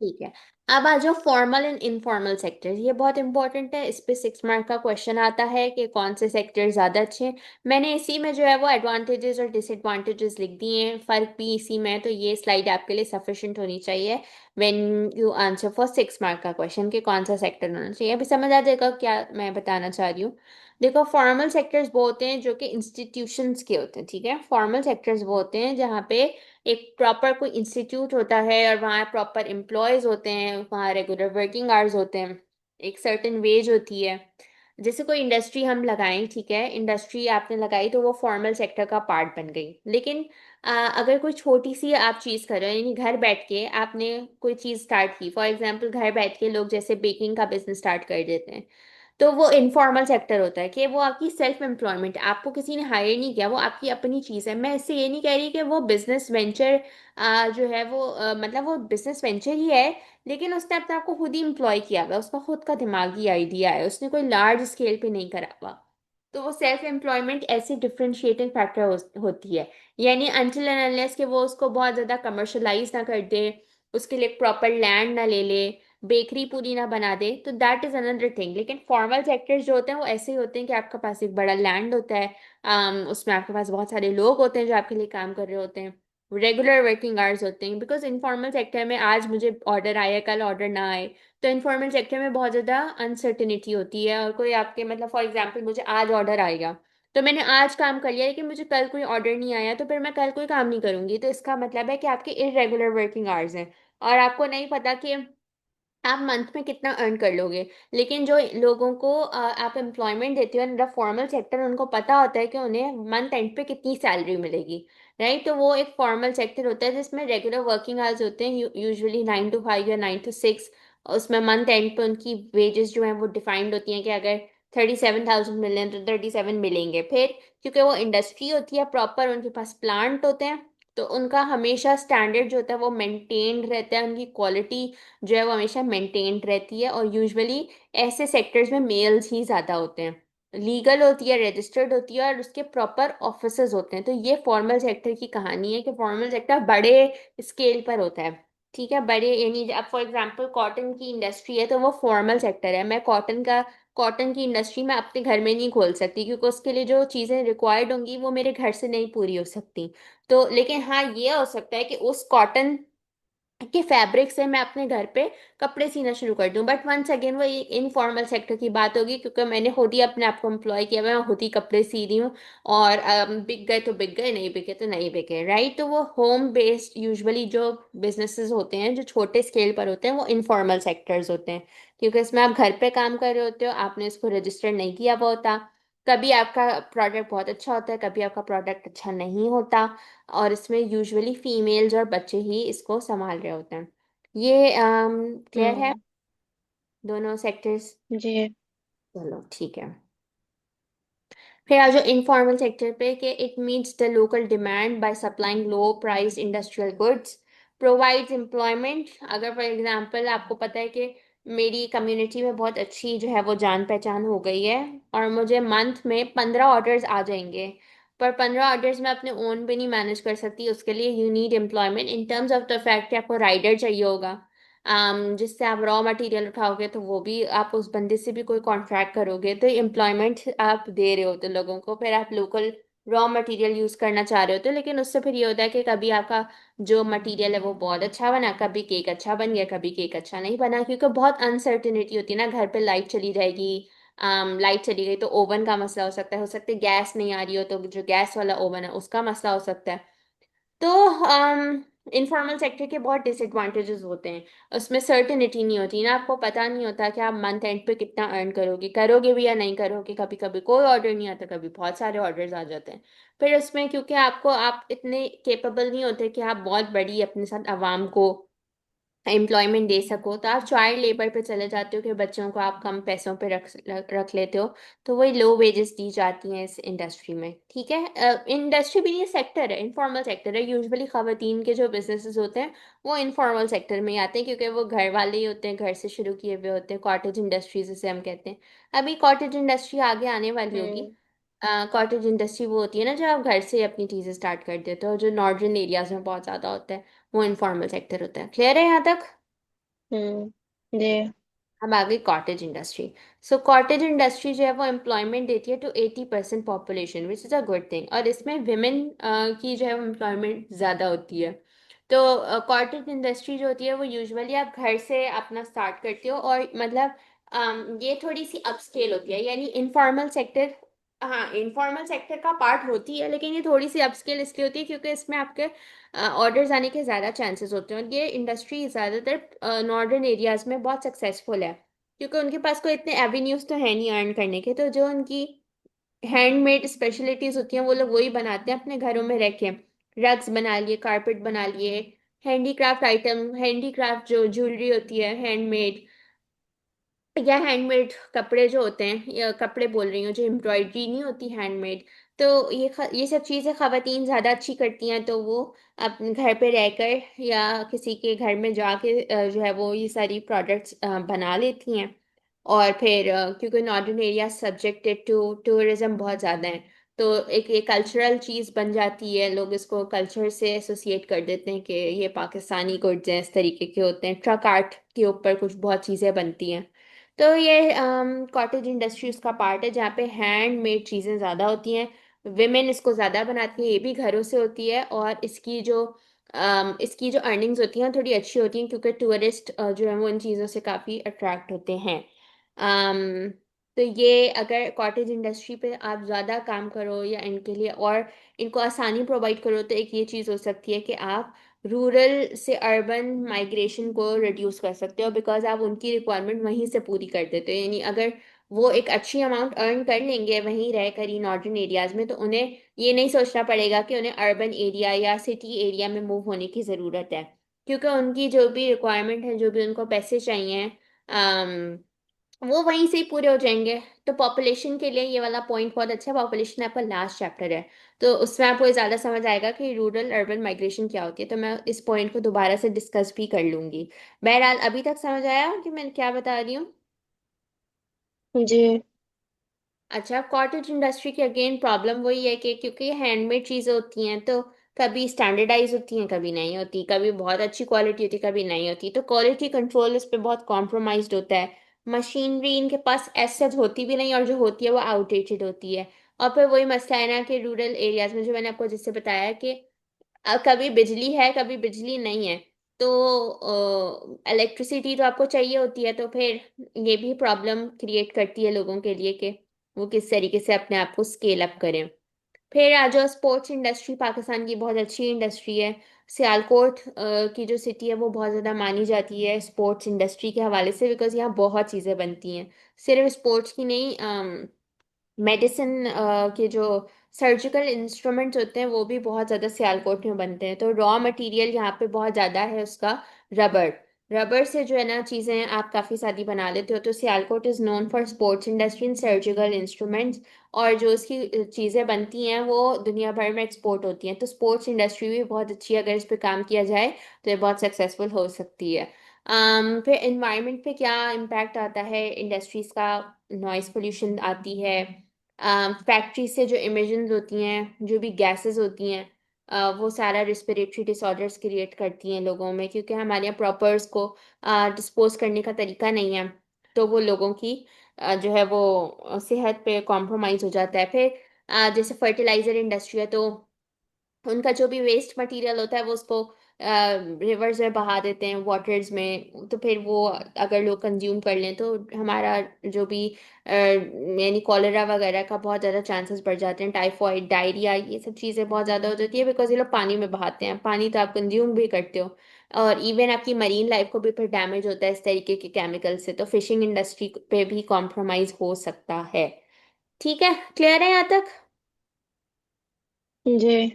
ठीक है। अब आ जाओ फॉर्मल एंड इनफॉर्मल सेक्टर, ये बहुत इंपॉर्टेंट है, इस पे 6 मार्क का क्वेश्चन आता है कि कौन से सेक्टर ज़्यादा अच्छे हैं। मैंने इसी में जो है वो एडवांटेजेस और डिसएडवांटेजेस लिख दिए हैं, फ़र्क भी इसी में है, तो ये स्लाइड आपके लिए सफिशिएंट होनी चाहिए when you answer for 6 mark का क्वेश्चन कि कौन सा सेक्टर होना चाहिए। अभी समझ आ जाएगा क्या मैं बताना चाह रही हूँ। देखो, फॉर्मल सेक्टर्स वो होते हैं जो कि इंस्टीट्यूशंस के होते हैं, ठीक है। फॉर्मल सेक्टर्स वो होते हैं जहाँ पे एक प्रॉपर कोई इंस्टीट्यूट होता है और वहाँ प्रॉपर एम्प्लॉयज होते हैं, वहाँ रेगुलर वर्किंग आवर्स होते हैं, एक सर्टेन वेज होती है। जैसे कोई इंडस्ट्री हम लगाएं, ठीक है, इंडस्ट्री आपने लगाई तो वो फॉर्मल सेक्टर का पार्ट बन गई। लेकिन अगर कोई छोटी सी आप चीज़ कर रहे हो, यानी घर बैठ के आपने कोई चीज़ स्टार्ट की, फॉर एग्जांपल घर बैठ के लोग जैसे बेकिंग का बिजनेस स्टार्ट कर देते हैं, तो वो इनफॉर्मल सेक्टर होता है कि वो आपकी सेल्फ एम्प्लॉयमेंट, आपको किसी ने हायर नहीं किया, वो आपकी अपनी चीज़ है। मैं इससे ये नहीं कह रही कि वो बिजनेस वेंचर जो है वो मतलब वो बिजनेस वेंचर ही है, लेकिन उसने अपने आप को खुद ही एम्प्लॉय किया हुआ है, उसका खुद का दिमागी आइडिया है, उसने कोई लार्ज स्केल पे नहीं करा हुआ। तो वो सेल्फ एम्प्लॉयमेंट ऐसी डिफरेंशिएटिंग फैक्टर होती है। यानी अनटिल एंड अनलेस कि वो उसको बहुत ज़्यादा कमर्शलाइज ना कर दे, उसके लिए प्रॉपर लैंड ना ले ले, बेकरी पूरी ना बना दे, तो दैट इज अनदर थिंग। लेकिन फॉर्मल सेक्टर्स जो होते हैं वो ऐसे ही होते हैं कि आपके पास एक बड़ा लैंड होता है, उसमें आपके पास बहुत सारे लोग होते हैं जो आपके लिए काम कर रहे होते हैं, रेगुलर वर्किंग आवर्स होते हैं। बिकॉज इनफॉर्मल सेक्टर में आज मुझे ऑर्डर आया कल ऑर्डर ना आए, तो इनफॉर्मल सेक्टर में बहुत ज़्यादा अनसर्टिनिटी होती है। और कोई आपके मतलब फॉर एग्जाम्पल मुझे आज ऑर्डर आएगा तो मैंने आज काम कर लिया, लेकिन मुझे कल कोई ऑर्डर नहीं आया तो फिर मैं कल कोई काम नहीं करूंगी, तो इसका मतलब है कि आपके इरेगुलर वर्किंग आवर्स हैं और आपको नहीं पता कि आप मंथ में कितना अर्न कर लोगे। लेकिन जो लोगों को आप एम्प्लॉयमेंट देते हो इन द फॉर्मल सेक्टर, उनको पता होता है कि उन्हें मंथ एंड पे कितनी सैलरी मिलेगी, राइट। तो वो एक फॉर्मल सेक्टर होता है जिसमें रेगुलर वर्किंग आवर्स होते हैं, यूजुअली 9 to 5 या 9 to 6। उसमें मंथ एंड पे उनकी वेजेस जो हैं वो डिफाइंड होती हैं कि अगर 37,000 मिले हैं तो 37 मिलेंगे। फिर क्योंकि वो इंडस्ट्री होती है प्रॉपर, उनके पास प्लांट होते हैं, तो उनका हमेशा स्टैंडर्ड जो होता है वो मेंटेन्ड रहता है, उनकी क्वालिटी जो है वो हमेशा मेंटेन्ड रहती है। और यूजुअली ऐसे सेक्टर्स में मेल्स ही ज़्यादा होते हैं, लीगल होती है, रजिस्टर्ड होती है और उसके प्रॉपर ऑफिसेज होते हैं। तो ये फॉर्मल सेक्टर की कहानी है कि फॉर्मल सेक्टर बड़े स्केल पर होता है, ठीक है, बड़े। यानी अब फॉर एग्जांपल कॉटन की इंडस्ट्री है तो वो फॉर्मल सेक्टर है। मैं कॉटन की इंडस्ट्री मैं अपने घर में नहीं खोल सकती, क्योंकि उसके लिए जो चीज़ें रिक्वायर्ड होंगी वो मेरे घर से नहीं पूरी हो सकती। तो लेकिन हाँ, ये हो सकता है कि उस कॉटन के फैब्रिक से मैं अपने घर पे कपड़े सीना शुरू कर दूं। बट वंस अगेन वो इनफॉर्मल सेक्टर की बात होगी, क्योंकि मैंने खुद ही अपने आप को एम्प्लॉय किया हुआ है, मैं खुद ही कपड़े सी रही हूँ। और बिक गए तो बिक गए, नहीं बिके तो नहीं बिके, राइट। तो वो होम बेस्ड यूजुअली जो बिजनेसेस होते हैं जो छोटे स्केल पर होते हैं वो इनफॉर्मल सेक्टर्स होते हैं, क्योंकि इसमें आप घर पे काम कर रहे होते हो, आपने इसको रजिस्टर नहीं किया हुआ होता। कभी आपका प्रोडक्ट बहुत अच्छा होता है, कभी आपका प्रोडक्ट अच्छा नहीं होता, और इसमें यूजुअली फीमेल्स और बच्चे ही इसको संभाल रहे होते हैं। ये क्लियर है, हम्म। दोनों सेक्टर्स? जी। चलो ठीक है। फिर आ जाओ इनफॉर्मल सेक्टर पे कि it meets the local demand by supplying low price industrial goods, provides employment. अगर फॉर एग्जांपल आपको पता है कि मेरी कम्युनिटी में बहुत अच्छी जो है वो जान पहचान हो गई है और मुझे मंथ में 15 ऑर्डर्स आ जाएंगे, पर 15 ऑर्डर्स मैं अपने ओन पे नहीं मैनेज कर सकती, उसके लिए you need employment in terms of the fact कि आपको राइडर चाहिए होगा, जिससे आप रॉ मटेरियल उठाओगे तो वो भी आप उस बंदे से भी कोई कॉन्ट्रैक्ट करोगे तो एम्प्लॉयमेंट आप दे रहे होते लोगों को। फिर आप लोकल रॉ मटेरियल यूज़ करना चाह रहे होते, लेकिन उससे फिर ये होता है कि कभी आपका जो मटेरियल है वो बहुत अच्छा बना, कभी केक अच्छा बन गया, कभी केक अच्छा नहीं बना, क्योंकि बहुत अनसर्टिनिटी होती है ना। घर पे लाइट चली जाएगी, लाइट चली गई तो ओवन का मसला हो सकता है गैस नहीं आ रही हो तो जो गैस वाला ओवन है उसका मसला हो सकता है। तो इनफॉर्मल सेक्टर के बहुत डिसएडवांटेजेस होते हैं, उसमें सर्टेनिटी नहीं होती ना, आपको पता नहीं होता कि आप मंथ एंड पे कितना अर्न करोगे, करोगे भी या नहीं करोगे। कभी कभी कोई ऑर्डर नहीं आता, कभी बहुत सारे ऑर्डर्स आ जाते हैं। फिर उसमें क्योंकि आपको आप इतने केपेबल नहीं होते कि आप बहुत बड़ी अपने साथ आवाम को एम्प्लॉयमेंट दे सको, तो आप चाइल्ड लेबर पे चले जाते हो कि बच्चों को आप कम पैसों पे रख लेते हो, तो वही लो वेजेस दी जाती हैं इस इंडस्ट्री में। ठीक है, इंडस्ट्री भी नहीं, सेक्टर है, इनफॉर्मल सेक्टर है। यूजुअली खातन के जो बिजनेसेस होते हैं वो इनफॉर्मल सेक्टर में ही आते हैं, क्योंकि वो घर वाले ही होते हैं, घर से शुरू किए हुए होते हैं, कॉटेज इंडस्ट्रीज जिसे हम कहते हैं। अभी कॉटेज इंडस्ट्री आगे आने वाली होगी। हम्म। कॉटेज इंडस्ट्री वो होती है ना, जब आप घर से अपनी चीज़ें स्टार्ट कर देते हो, जो नॉर्दर्न एरियाज में बहुत ज़्यादा होता है, वो इनफॉर्मल सेक्टर होता है। क्लियर है यहाँ तक? जी। अब आ गई cottage industry. So cottage industry जो है वो एम्प्लॉयमेंट देती है to 80% population, which is a good thing, और इसमें विमेन की जो है वो एम्प्लॉयमेंट ज़्यादा होती है। तो कॉटेज इंडस्ट्री जो होती है वो यूजुअली आप घर से अपना स्टार्ट करते हो, और मतलब ये थोड़ी सी अपस्केल होती है, यानी इनफॉर्मल सेक्टर, हाँ इनफॉर्मल सेक्टर का पार्ट होती है, लेकिन ये थोड़ी सी अपस्केल इसलिए होती है क्योंकि इसमें आपके ऑर्डर्स आने के ज़्यादा चांसेस होते हैं, और ये इंडस्ट्री ज़्यादातर नॉर्दर्न एरियाज में बहुत सक्सेसफुल है, क्योंकि उनके पास कोई इतने एवेन्यूज़ तो है नहीं अर्न करने के, तो जो उनकी हैंडमेड स्पेशलिटीज़ होती हैं वो लोग वही बनाते हैं अपने घरों में रह के। रग्स बना लिए, कारपेट बना लिए, हैंडीक्राफ्ट आइटम, हैंडीक्राफ्ट जो ज्वेलरी होती है हैंडमेड, या हैंडमेड कपड़े जो होते हैं, या कपड़े बोल रही हूँ, जो एम्ब्रॉयडरी नहीं होती हैंडमेड, तो ये सब चीज़ें खवातीन ज़्यादा अच्छी करती हैं, तो वो अपने घर पे रहकर या किसी के घर में जाके जो है वो ये सारी प्रोडक्ट्स बना लेती हैं। और फिर क्योंकि northern area subjected to tourism बहुत ज़्यादा है, तो एक ये कल्चरल चीज़ बन जाती है, लोग इसको कल्चर से एसोसिएट कर देते हैं कि ये पाकिस्तानी गुड्स हैं, इस तरीके के होते हैं। ट्रक आर्ट के ऊपर कुछ बहुत चीज़ें बनती हैं। तो ये कॉटेज इंडस्ट्री उसका पार्ट है जहाँ पे हैंड मेड चीज़ें ज़्यादा होती हैं, विमेन इसको ज़्यादा बनाती हैं, ये भी घरों से होती है, और इसकी जो अर्निंग्स होती हैं थोड़ी अच्छी होती हैं, क्योंकि टूरिस्ट जो है वो इन चीज़ों से काफ़ी अट्रैक्ट होते हैं। अम, तो ये अगर कॉटेज इंडस्ट्री पे आप ज़्यादा काम करो या इनके लिए और इनको आसानी प्रोवाइड करो, तो एक ये चीज़ हो सकती है कि आप रूरल से अर्बन माइग्रेशन को रिड्यूस कर सकते हो, बिकॉज आप उनकी रिक्वायरमेंट वहीं से पूरी कर देते हो। यानी अगर वो एक अच्छी अमाउंट अर्न कर लेंगे वहीं रहकर ही नॉर्दर्न एरियाज में, तो उन्हें ये नहीं सोचना पड़ेगा कि उन्हें अर्बन एरिया या सिटी एरिया में मूव होने की ज़रूरत है, क्योंकि उनकी जो भी रिक्वायरमेंट है, जो भी उनको पैसे चाहिए, वो वहीं से ही पूरे हो जाएंगे। तो पॉपुलेशन के लिए ये वाला पॉइंट बहुत अच्छा है। पॉपुलेशन आपका लास्ट चैप्टर है, तो उसमें आपको ज़्यादा समझ आएगा कि रूरल अर्बन माइग्रेशन क्या होती है, तो मैं इस पॉइंट को दोबारा से डिस्कस भी कर लूंगी। बहरहाल अभी तक समझ आया कि मैं क्या बता रही हूँ? जी। अच्छा, कॉटेज इंडस्ट्री की अगेन प्रॉब्लम वही है कि क्योंकि हैंडमेड चीज़ें होती हैं, तो कभी स्टैंडर्डाइज होती हैं, कभी नहीं होती, कभी बहुत अच्छी क्वालिटी होती है, कभी नहीं होती, तो क्वालिटी कंट्रोल इस पे बहुत कॉम्प्रोमाइज्ड होता है। मशीनरी इनके पास एसेज होती भी नहीं, और जो होती है वो आउटडेटेड होती है। और फिर वही मसला है ना कि रूरल एरियाज में, जो मैंने आपको जिससे बताया कि कभी बिजली है कभी बिजली नहीं है, तो इलेक्ट्रिसिटी तो आपको चाहिए होती है, तो फिर ये भी प्रॉब्लम क्रिएट करती है लोगों के लिए कि वो किस तरीके से अपने आप को स्केल अप करें। फिर आ जाओ स्पोर्ट्स इंडस्ट्री, पाकिस्तान की बहुत अच्छी इंडस्ट्री है। सियालकोट की जो सिटी है वो बहुत ज़्यादा मानी जाती है स्पोर्ट्स इंडस्ट्री के हवाले से, बिकॉज यहाँ बहुत चीज़ें बनती हैं, सिर्फ स्पोर्ट्स की नहीं, मेडिसिन के जो सर्जिकल इंस्ट्रूमेंट्स होते हैं वो भी बहुत ज़्यादा सियालकोट में बनते हैं। तो रॉ मटेरियल यहाँ पे बहुत ज़्यादा है उसका, रबड़। रबर से जो है ना चीज़ें आप काफ़ी सारी बना लेते हो। तो Sialkot is known for sports industry and surgical instruments. और जो उसकी चीज़ें बनती हैं वो दुनिया भर में एक्सपोर्ट होती हैं। तो स्पोर्ट्स इंडस्ट्री भी बहुत अच्छी है, अगर इस पे काम किया जाए तो ये बहुत सक्सेसफुल हो सकती है। फिर इन्वायरमेंट पे क्या इम्पैक्ट आता है इंडस्ट्रीज़ का? नॉइस पोल्यूशन आती है। फैक्ट्री से जो इमिशंस होती हैं, जो भी गैसेस होती हैं, वो सारा रिस्पिरेटरी डिसऑर्डर्स क्रिएट करती हैं लोगों में, क्योंकि हमारे यहाँ प्रॉपर्स को डिस्पोज करने का तरीका नहीं है। तो वो लोगों की जो है वो सेहत पे कॉम्प्रोमाइज हो जाता है। फिर जैसे फर्टिलाइजर इंडस्ट्री है, तो उनका जो भी वेस्ट मटेरियल होता है वो उसको रिवर्स में बहा देते हैं, वाटर्स में। तो फिर वो अगर लोग कंज्यूम कर लें तो हमारा जो भी यानी कॉलेरा वगैरह का बहुत ज़्यादा चांसेस बढ़ जाते हैं। टाइफॉइड, डायरिया, ये सब चीज़ें बहुत ज़्यादा हो जाती है, बिकॉज ये लोग पानी में बहाते हैं। पानी तो आप कंज्यूम भी करते हो, और इवन आपकी मरीन लाइफ को भी फिर डैमेज होता है इस तरीके के केमिकल से। तो फिशिंग इंडस्ट्री पे भी कॉम्प्रोमाइज हो सकता है। ठीक है, क्लियर है यहाँ तक? जी।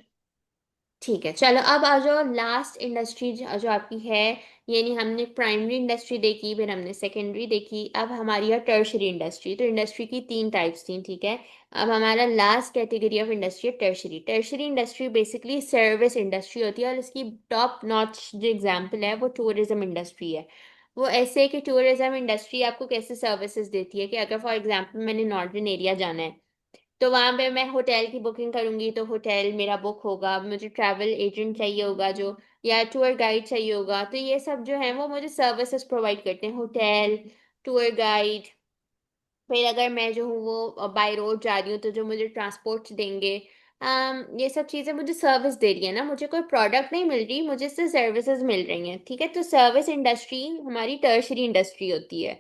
ठीक है, चलो अब आ जाओ लास्ट इंडस्ट्री जो आपकी है। यानी हमने प्राइमरी इंडस्ट्री देखी, फिर हमने सेकेंडरी देखी, अब हमारी है टर्शरी इंडस्ट्री। तो इंडस्ट्री की तीन टाइप्स थी, ठीक है। अब हमारा लास्ट कैटेगरी ऑफ इंडस्ट्री है tertiary. Tertiary industry basically service industry होती है, और इसकी टॉप नॉच जो एग्जाम्पल है वो टूरिज्म इंडस्ट्री है। वो ऐसे है कि टूरिज्म इंडस्ट्री आपको कैसे सर्विसेज देती है कि अगर फॉर एग्जाम्पल मैंने नॉर्दर्न एरिया जाना है, तो वहां पे मैं होटल की बुकिंग करूंगी तो होटल मेरा बुक होगा। मुझे ट्रैवल एजेंट चाहिए होगा जो, या टूर गाइड चाहिए होगा, तो ये सब जो है वो मुझे सर्विसेज प्रोवाइड करते हैं, होटल, टूर गाइड। फिर अगर मैं जो हूँ वो बाय रोड जा रही हूँ तो जो मुझे ट्रांसपोर्ट देंगे, ये सब चीज़ें मुझे सर्विस दे रही है ना, मुझे कोई प्रोडक्ट नहीं मिल रही, मुझे इससे सर्विसेज मिल रही हैं, ठीक है। तो सर्विस इंडस्ट्री हमारी टर्शरी इंडस्ट्री होती है।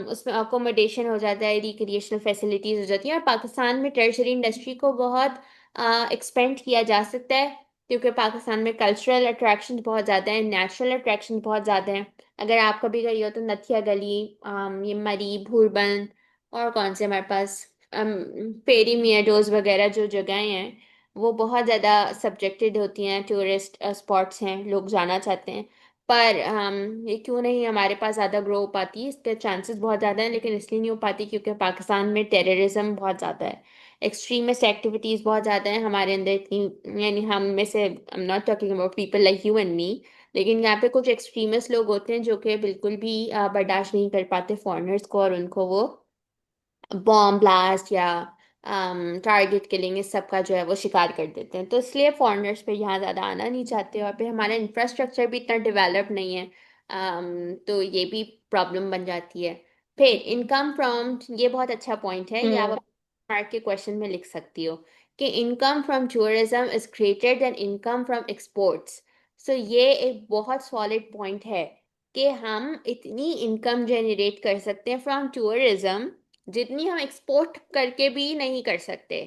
उसमें अकोमोडेशन हो जाता है, रिक्रिएशनल फैसिलिटीज हो जाती हैं। और पाकिस्तान में टर्शरी इंडस्ट्री को बहुत एक्सपेंड किया जा सकता है, क्योंकि पाकिस्तान में कल्चरल अट्रैक्शन बहुत ज़्यादा है, नेचुरल अट्रैक्शन बहुत ज़्यादा है। अगर आप कभी गई हो तो नथिया गली, ये मरी भूरबन, और कौन से हमारे पास पेरी मियाडोज वगैरह जो जगहें हैं, वो बहुत ज़्यादा सब्जेक्टेड होती हैं, टूरिस्ट स्पॉट्स हैं, लोग जाना चाहते हैं। पर ये क्यों नहीं हमारे पास ज़्यादा ग्रो हो पाती, इसके चांसेस बहुत ज़्यादा हैं, लेकिन इसलिए नहीं हो पाती क्योंकि पाकिस्तान में टेररिज्म बहुत ज़्यादा है, एक्सट्रीमिस्ट एक्टिविटीज़ बहुत ज़्यादा हैं हमारे अंदर। इतनी यानी हम में से, I am not talking about people like you and me, लेकिन यहाँ पे कुछ एक्सट्रीमिस्ट लोग होते हैं जो कि बिल्कुल भी बर्दाश्त नहीं कर पाते फॉरेनर्स को, और उनको वो बॉम्ब ब्लास्ट या टारगेट किलिंग इस सब का जो है वो शिकार कर देते हैं। तो इसलिए फॉरेनर्स पे यहाँ ज़्यादा आना नहीं चाहते, और फिर हमारा इंफ्रास्ट्रक्चर भी इतना डेवलप नहीं है। तो ये भी प्रॉब्लम बन जाती है। फिर इनकम फ्रॉम, ये बहुत अच्छा पॉइंट है, ये आप हम्म। अपने मार्क के क्वेश्चन में लिख सकती हो कि income from tourism is greater than income from exports. So ये एक बहुत सॉलिड पॉइंट है कि हम इतनी इनकम जनरेट कर सकते हैं फ्रॉम टूरिज्म जितनी हम एक्सपोर्ट करके भी नहीं कर सकते।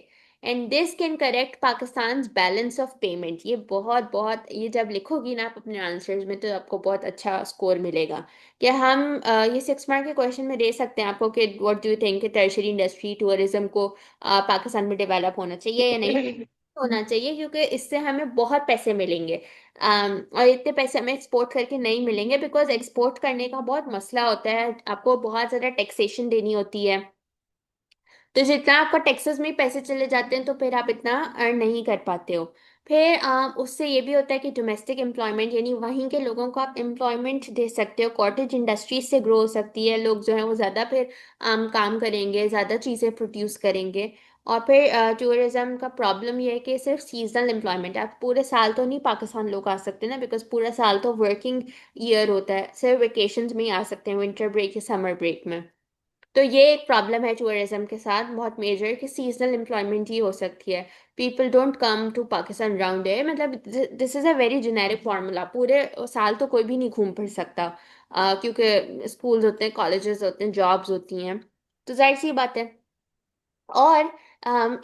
And this can correct Pakistan balance of payment. ये बहुत बहुत, ये जब लिखोगी ना आप अपने आंसर्स में तो आपको बहुत अच्छा स्कोर मिलेगा। कि हम ये 6 मार्क के क्वेश्चन में दे सकते हैं आपको कि what do you think tertiary industry tourism को पाकिस्तान में डेवलप होना चाहिए या नहीं होना चाहिए, क्योंकि इससे हमें बहुत पैसे मिलेंगे। और इतने पैसे हमें एक्सपोर्ट करके नहीं मिलेंगे, बिकॉज एक्सपोर्ट करने का बहुत मसला होता है, आपको बहुत ज़्यादा टैक्सेशन देनी होती है। तो जितना आपका टैक्सेस में ही पैसे चले जाते हैं तो फिर आप इतना अर्न नहीं कर पाते हो। फिर उससे ये भी होता है कि डोमेस्टिक एम्प्लॉयमेंट, यानी वहीं के लोगों को आप एम्प्लॉयमेंट दे सकते हो, कॉटेज इंडस्ट्रीज से ग्रो हो सकती है, लोग जो है वो ज़्यादा फिर काम करेंगे, ज़्यादा चीज़ें प्रोड्यूस करेंगे। और फिर टूरिज्म का प्रॉब्लम ये है कि सिर्फ सीजनल एम्प्लॉयमेंट, आप पूरे साल तो नहीं पाकिस्तान लोग आ सकते ना, बिकॉज पूरा साल तो वर्किंग ईयर होता है, सिर्फ वेकेशंस में ही आ सकते हैं, विंटर ब्रेक या समर ब्रेक में। तो ये एक प्रॉब्लम है टूरिज्म के साथ बहुत मेजर, कि सीजनल एम्प्लॉयमेंट ही हो सकती है। People don't come to Pakistan round है, मतलब this is a very generic formula, पूरे साल तो कोई भी नहीं घूम फिर सकता, क्योंकि स्कूल्स होते हैं, कॉलेजेस होते हैं, जॉब्स होती हैं। तो जाहिर सी बात है। और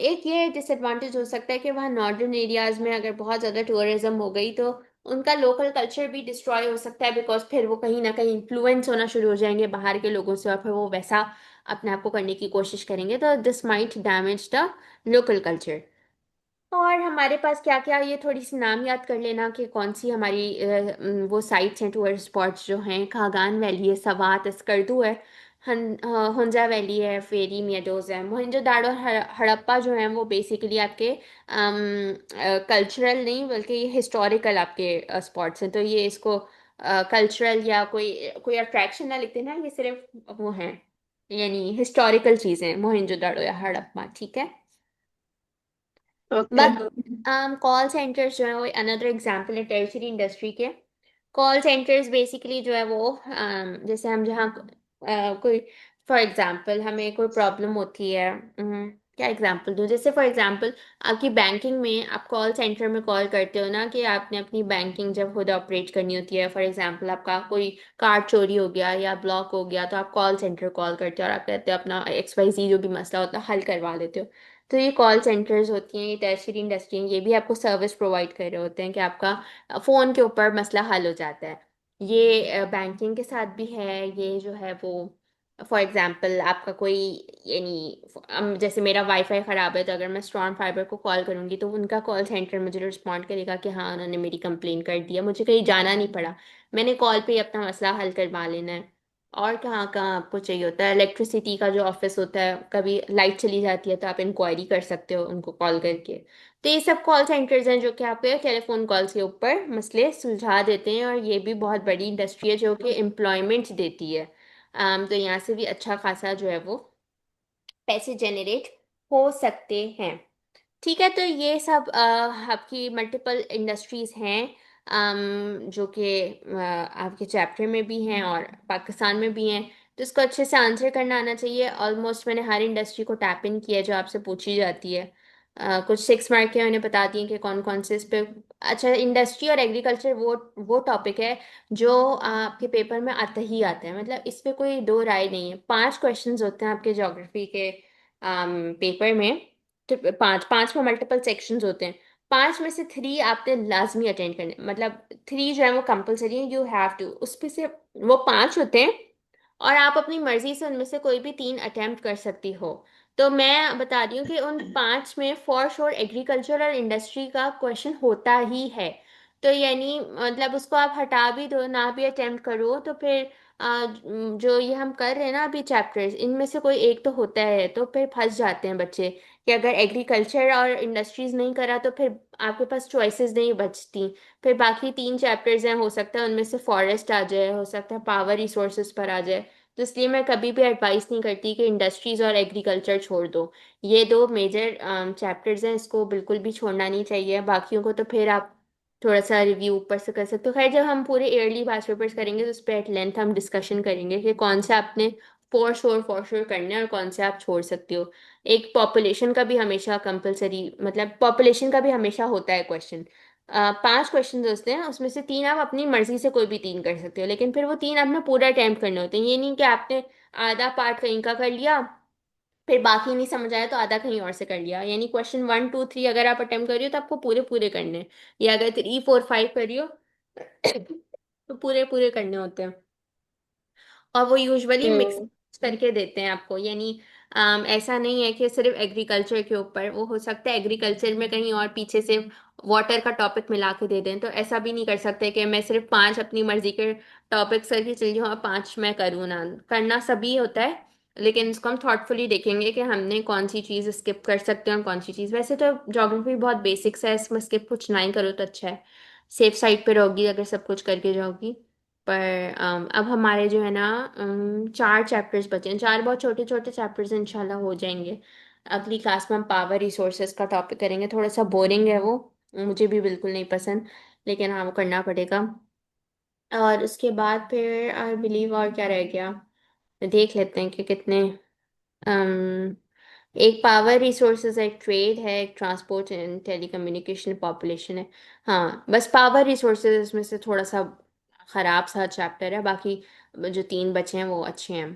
एक ये डिसएडवांटेज हो सकता है कि वहाँ नॉर्दर्न एरियाज में अगर बहुत ज़्यादा टूरिज्म हो गई तो उनका लोकल कल्चर भी डिस्ट्रॉय हो सकता है, बिकॉज फिर वो कहीं ना कहीं इन्फ्लुएंस होना शुरू हो जाएंगे बाहर के लोगों से, और फिर वो वैसा अपने आप को करने की कोशिश करेंगे, तो this might damage the local culture. और हमारे पास क्या क्या, ये थोड़ी सी नाम याद कर लेना कि कौन सी हमारी वो साइट्स हैं, टूरिस्ट स्पॉट्स जो हैं। खागान वैली है, सवात स्कर्दू है, हुंजा वैली है, फेरी मेडोज है, मोहनजोदाड़ो और हड़प्पा जो हैं वो बेसिकली आपके कल्चरल नहीं बल्कि ये हिस्टोरिकल आपके स्पॉट्स हैं। तो ये इसको कल्चरल या कोई कोई अट्रैक्शन ना लिखते ना, ये सिर्फ वो हैं यानी हिस्टोरिकल चीज़ें, मोहनजोदाड़ो या हड़प्पा, ठीक है। ओके। बट कॉल सेंटर्स जो है वो अनदर एग्जांपल है टर्शरी इंडस्ट्री के। कॉल सेंटर्स बेसिकली जो है वो जैसे हम जहाँ कोई फॉर एग्जांपल हमें कोई प्रॉब्लम होती है, क्या एग्जांपल दूँ, जैसे फॉर एग्जांपल आपकी बैंकिंग में आप कॉल सेंटर में कॉल करते हो ना कि आपने अपनी बैंकिंग जब खुद ऑपरेट करनी होती है। फॉर एग्जांपल आपका कोई कार्ड चोरी हो गया या ब्लॉक हो गया तो आप कॉल सेंटर कॉल करते हो और आप कहते हो अपना XYZ जो भी मसला होता है हल करवा लेते हो। तो ये कॉल सेंटर्स होती हैं, ये टर्शरी इंडस्ट्री हैं, ये भी आपको सर्विस प्रोवाइड कर रहे होते हैं कि आपका फ़ोन के ऊपर मसला हल हो जाता है। ये बैंकिंग के साथ भी है। ये जो है वो फॉर एग्जांपल आपका कोई यानी जैसे मेरा वाईफाई ख़राब है तो अगर मैं स्ट्रॉन्ग फाइबर को कॉल करूँगी तो उनका कॉल सेंटर मुझे रिस्पॉन्ड करेगा कि हाँ उन्होंने मेरी कंप्लेन कर दिया, मुझे कहीं जाना नहीं पड़ा, मैंने कॉल पे ही अपना मसला हल करवा लेना है। और कहाँ कहाँ आपको चाहिए होता है, इलेक्ट्रिसिटी का जो ऑफिस होता है, कभी लाइट चली जाती है तो आप इंक्वायरी कर सकते हो उनको कॉल करके। तो ये सब कॉल सेंटर्स हैं जो कि आपके टेलीफोन कॉल्स के ऊपर मसले सुलझा देते हैं, और ये भी बहुत बड़ी इंडस्ट्री है जो कि एम्प्लॉयमेंट देती है। तो यहाँ से भी अच्छा खासा जो है वो पैसे जनरेट हो सकते हैं। ठीक है, तो ये सब आपकी मल्टीपल इंडस्ट्रीज हैं, जो कि आपके चैप्टर में भी हैं और पाकिस्तान में भी हैं। तो इसको अच्छे से आंसर करना आना चाहिए। ऑलमोस्ट मैंने हर इंडस्ट्री को टैप इन किया है जो आपसे पूछी जाती है। कुछ 6 मार्क के मैंने बता दिए कि कौन कौन से इस पे। अच्छा, इंडस्ट्री और एग्रीकल्चर वो टॉपिक है जो आपके पेपर में आता ही आता है, मतलब इस पे कोई दो राय नहीं है। 5 क्वेश्चंस होते हैं आपके ज्योग्राफी के पेपर में। तो पांच पांच में मल्टीपल सेक्शंस होते हैं। 5 में से 3 आपने लाजमी अटेंड करने, मतलब 3 जो है वो कंपलसरी है, यू हैव टू। उस पे से वो 5 होते हैं और आप अपनी मर्जी से उनमें से कोई भी 3 अटेम्प्ट कर सकती हो। तो मैं बता रही हूँ कि उन 5 में फॉर श्योर एग्रीकल्चर और इंडस्ट्री का क्वेश्चन होता ही है। तो यानी मतलब उसको आप हटा भी दो, ना भी अटेम्प्ट करो, तो फिर जो ये हम कर रहे हैं ना अभी चैप्टर्स, इनमें से कोई एक तो होता है, तो फिर फंस जाते हैं बच्चे कि अगर एग्रीकल्चर और इंडस्ट्रीज नहीं करा तो फिर आपके पास चॉइसेस नहीं बचती। फिर बाकी 3 चैप्टर्स हैं, हो सकता है उनमें से फॉरेस्ट आ जाए, हो सकता है पावर रिसोर्सेज पर आ जाए। तो इसलिए मैं कभी भी एडवाइस नहीं करती कि इंडस्ट्रीज और एग्रीकल्चर छोड़ दो। ये 2 मेजर चैप्टर्स हैं, इसको बिल्कुल भी छोड़ना नहीं चाहिए। बाकियों को तो फिर आप थोड़ा सा रिव्यू ऊपर से कर सकते हो। खैर, जब हम पूरे ईयरली बैच पेपर्स करेंगे तो उस पर एट लेंथ हम डिस्कशन करेंगे कि कौन से आपने फॉर श्योर करने हैं और कौन से आप छोड़ सकते हो। एक पॉपुलेशन का भी हमेशा कंपलसरी, मतलब पॉपुलेशन का भी हमेशा होता है क्वेश्चन। 5 क्वेश्चन होते हैं, उसमें से 3 आप अपनी मर्जी से कोई भी 3 कर सकते हो, लेकिन फिर वो 3 आपने पूरा अटेम्प्ट करने होते हैं। ये नहीं कि आपने आधा पार्ट कहीं का कर लिया, फिर बाकी नहीं समझ आया तो आधा कहीं और से कर लिया। यानी क्वेश्चन 1 2 3 अगर आप अटेम्प्ट कर रही हो तो आपको पूरे पूरे करने हैं, या अगर 3 4 5 कर रही हो तो पूरे पूरे करने होते हैं। और वो यूजुअली मिक्स हम्म। करके देते हैं आपको, यानी ऐसा नहीं है कि सिर्फ एग्रीकल्चर के ऊपर। वो हो सकता है एग्रीकल्चर में कहीं और पीछे से वाटर का टॉपिक मिला के दे दें। तो ऐसा भी नहीं कर सकते कि मैं सिर्फ 5 अपनी मर्जी के टॉपिक करके चल जाऊँ और 5 मैं करूँ ना। करना सभी होता है, लेकिन इसको हम थॉटफुली देखेंगे कि हमने कौन सी चीज़ स्किप कर सकते हैं और कौन सी चीज़। वैसे तो ज्योग्राफी बहुत बेसिक्स है, इसमें स्किप कुछ ना ही करो तो अच्छा है। सेफ साइड पे रहोगी अगर सब कुछ करके जाओगी। पर अब हमारे जो है ना 4 चैप्टर्स बचे हैं। 4 बहुत छोटे छोटे चैप्टर्स इंशाल्लाह हो जाएंगे। अगली क्लास में हम पावर रिसोर्सेज का टॉपिक करेंगे। थोड़ा सा बोरिंग है वो, मुझे भी बिल्कुल नहीं पसंद, लेकिन हाँ वो करना पड़ेगा। और उसके बाद फिर आई बिलीव और क्या रह गया, देख लेते हैं कि कितने। अम, एक पावर रिसोर्सेज है, एक ट्रेड है, एक ट्रांसपोर्ट एंड टेलीकम्युनिकेशन, पॉपुलेशन है। हाँ बस पावर रिसोर्सेज इसमें से थोड़ा सा खराब सा चैप्टर है, बाकी जो 3 बचे हैं वो अच्छे हैं।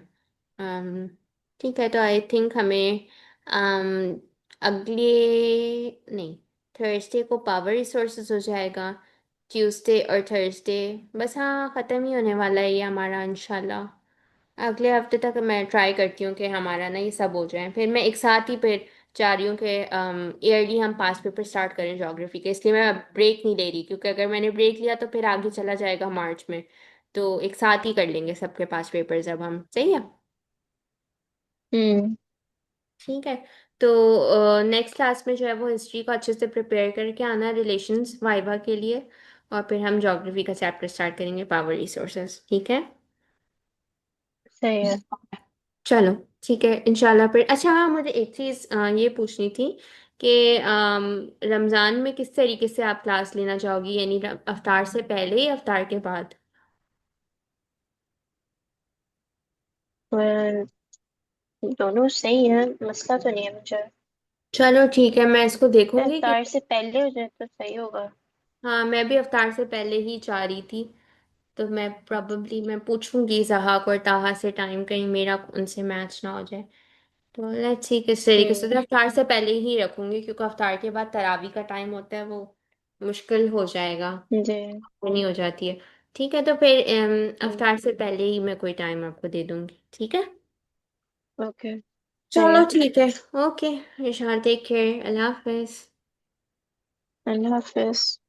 अम, ठीक है, तो आई थिंक हमें अगले नहीं, थर्सडे को पावर रिसोर्सेज हो जाएगा। ट्यूसडे और थर्सडे बस, हाँ ख़त्म ही होने वाला है ये हमारा इंशाल्लाह। अगले हफ्ते तक मैं ट्राई करती हूँ कि हमारा ना ये सब हो जाए, फिर मैं एक साथ ही फिर चाह रही हूँ कि ईयरली हम पास पेपर स्टार्ट करें ज्योग्राफी के, इसलिए मैं ब्रेक नहीं ले रही, क्योंकि अगर मैंने ब्रेक लिया तो फिर आगे चला जाएगा मार्च में। तो एक साथ ही कर लेंगे सबके पास पेपर्स अब हम, सही है। हम्म। ठीक है। तो नेक्स्ट क्लास में जो है वो हिस्ट्री को अच्छे से प्रिपेयर करके आना, रिलेशंस वाइवा के लिए। और फिर हम ज्योग्राफी का चैप्टर स्टार्ट करेंगे, पावर रिसोर्सेज, ठीक है। सही है। चलो ठीक है इंशाल्लाह। फिर अच्छा हाँ, मुझे एक चीज़ ये पूछनी थी कि रमज़ान में किस तरीके से आप क्लास लेना चाहोगी, यानी अफ्तार से पहले या अफ्तार के बाद। और दोनों सही है, मसला तो नहीं है मुझे। चलो ठीक है, मैं इसको देखूंगी कि इफ्तार से पहले हो जाए तो सही होगा। हाँ, मैं भी अफ्तार से पहले ही चाह रही थी। तो मैं पूछूंगी जहाक और ताहा से टाइम, कहीं मेरा उनसे मैच ना हो जाए। तो लेट्स सी किस तरीके से, हम्म। तो अफ्तार से पहले ही रखूंगी, क्योंकि अफ्तार के बाद तरावी का टाइम होता है, वो मुश्किल हो जाएगा, जी। वो नहीं हो जाती है। ठीक है, तो फिर हम्म। अफ्तार से पहले ही मैं कोई टाइम आपको दे दूंगी, ठीक है। ओके। सही चलो है। ठीक है। ओके, निशान, टेक केयर, अल्लाह हाफिज। अल्लाह हाफिज।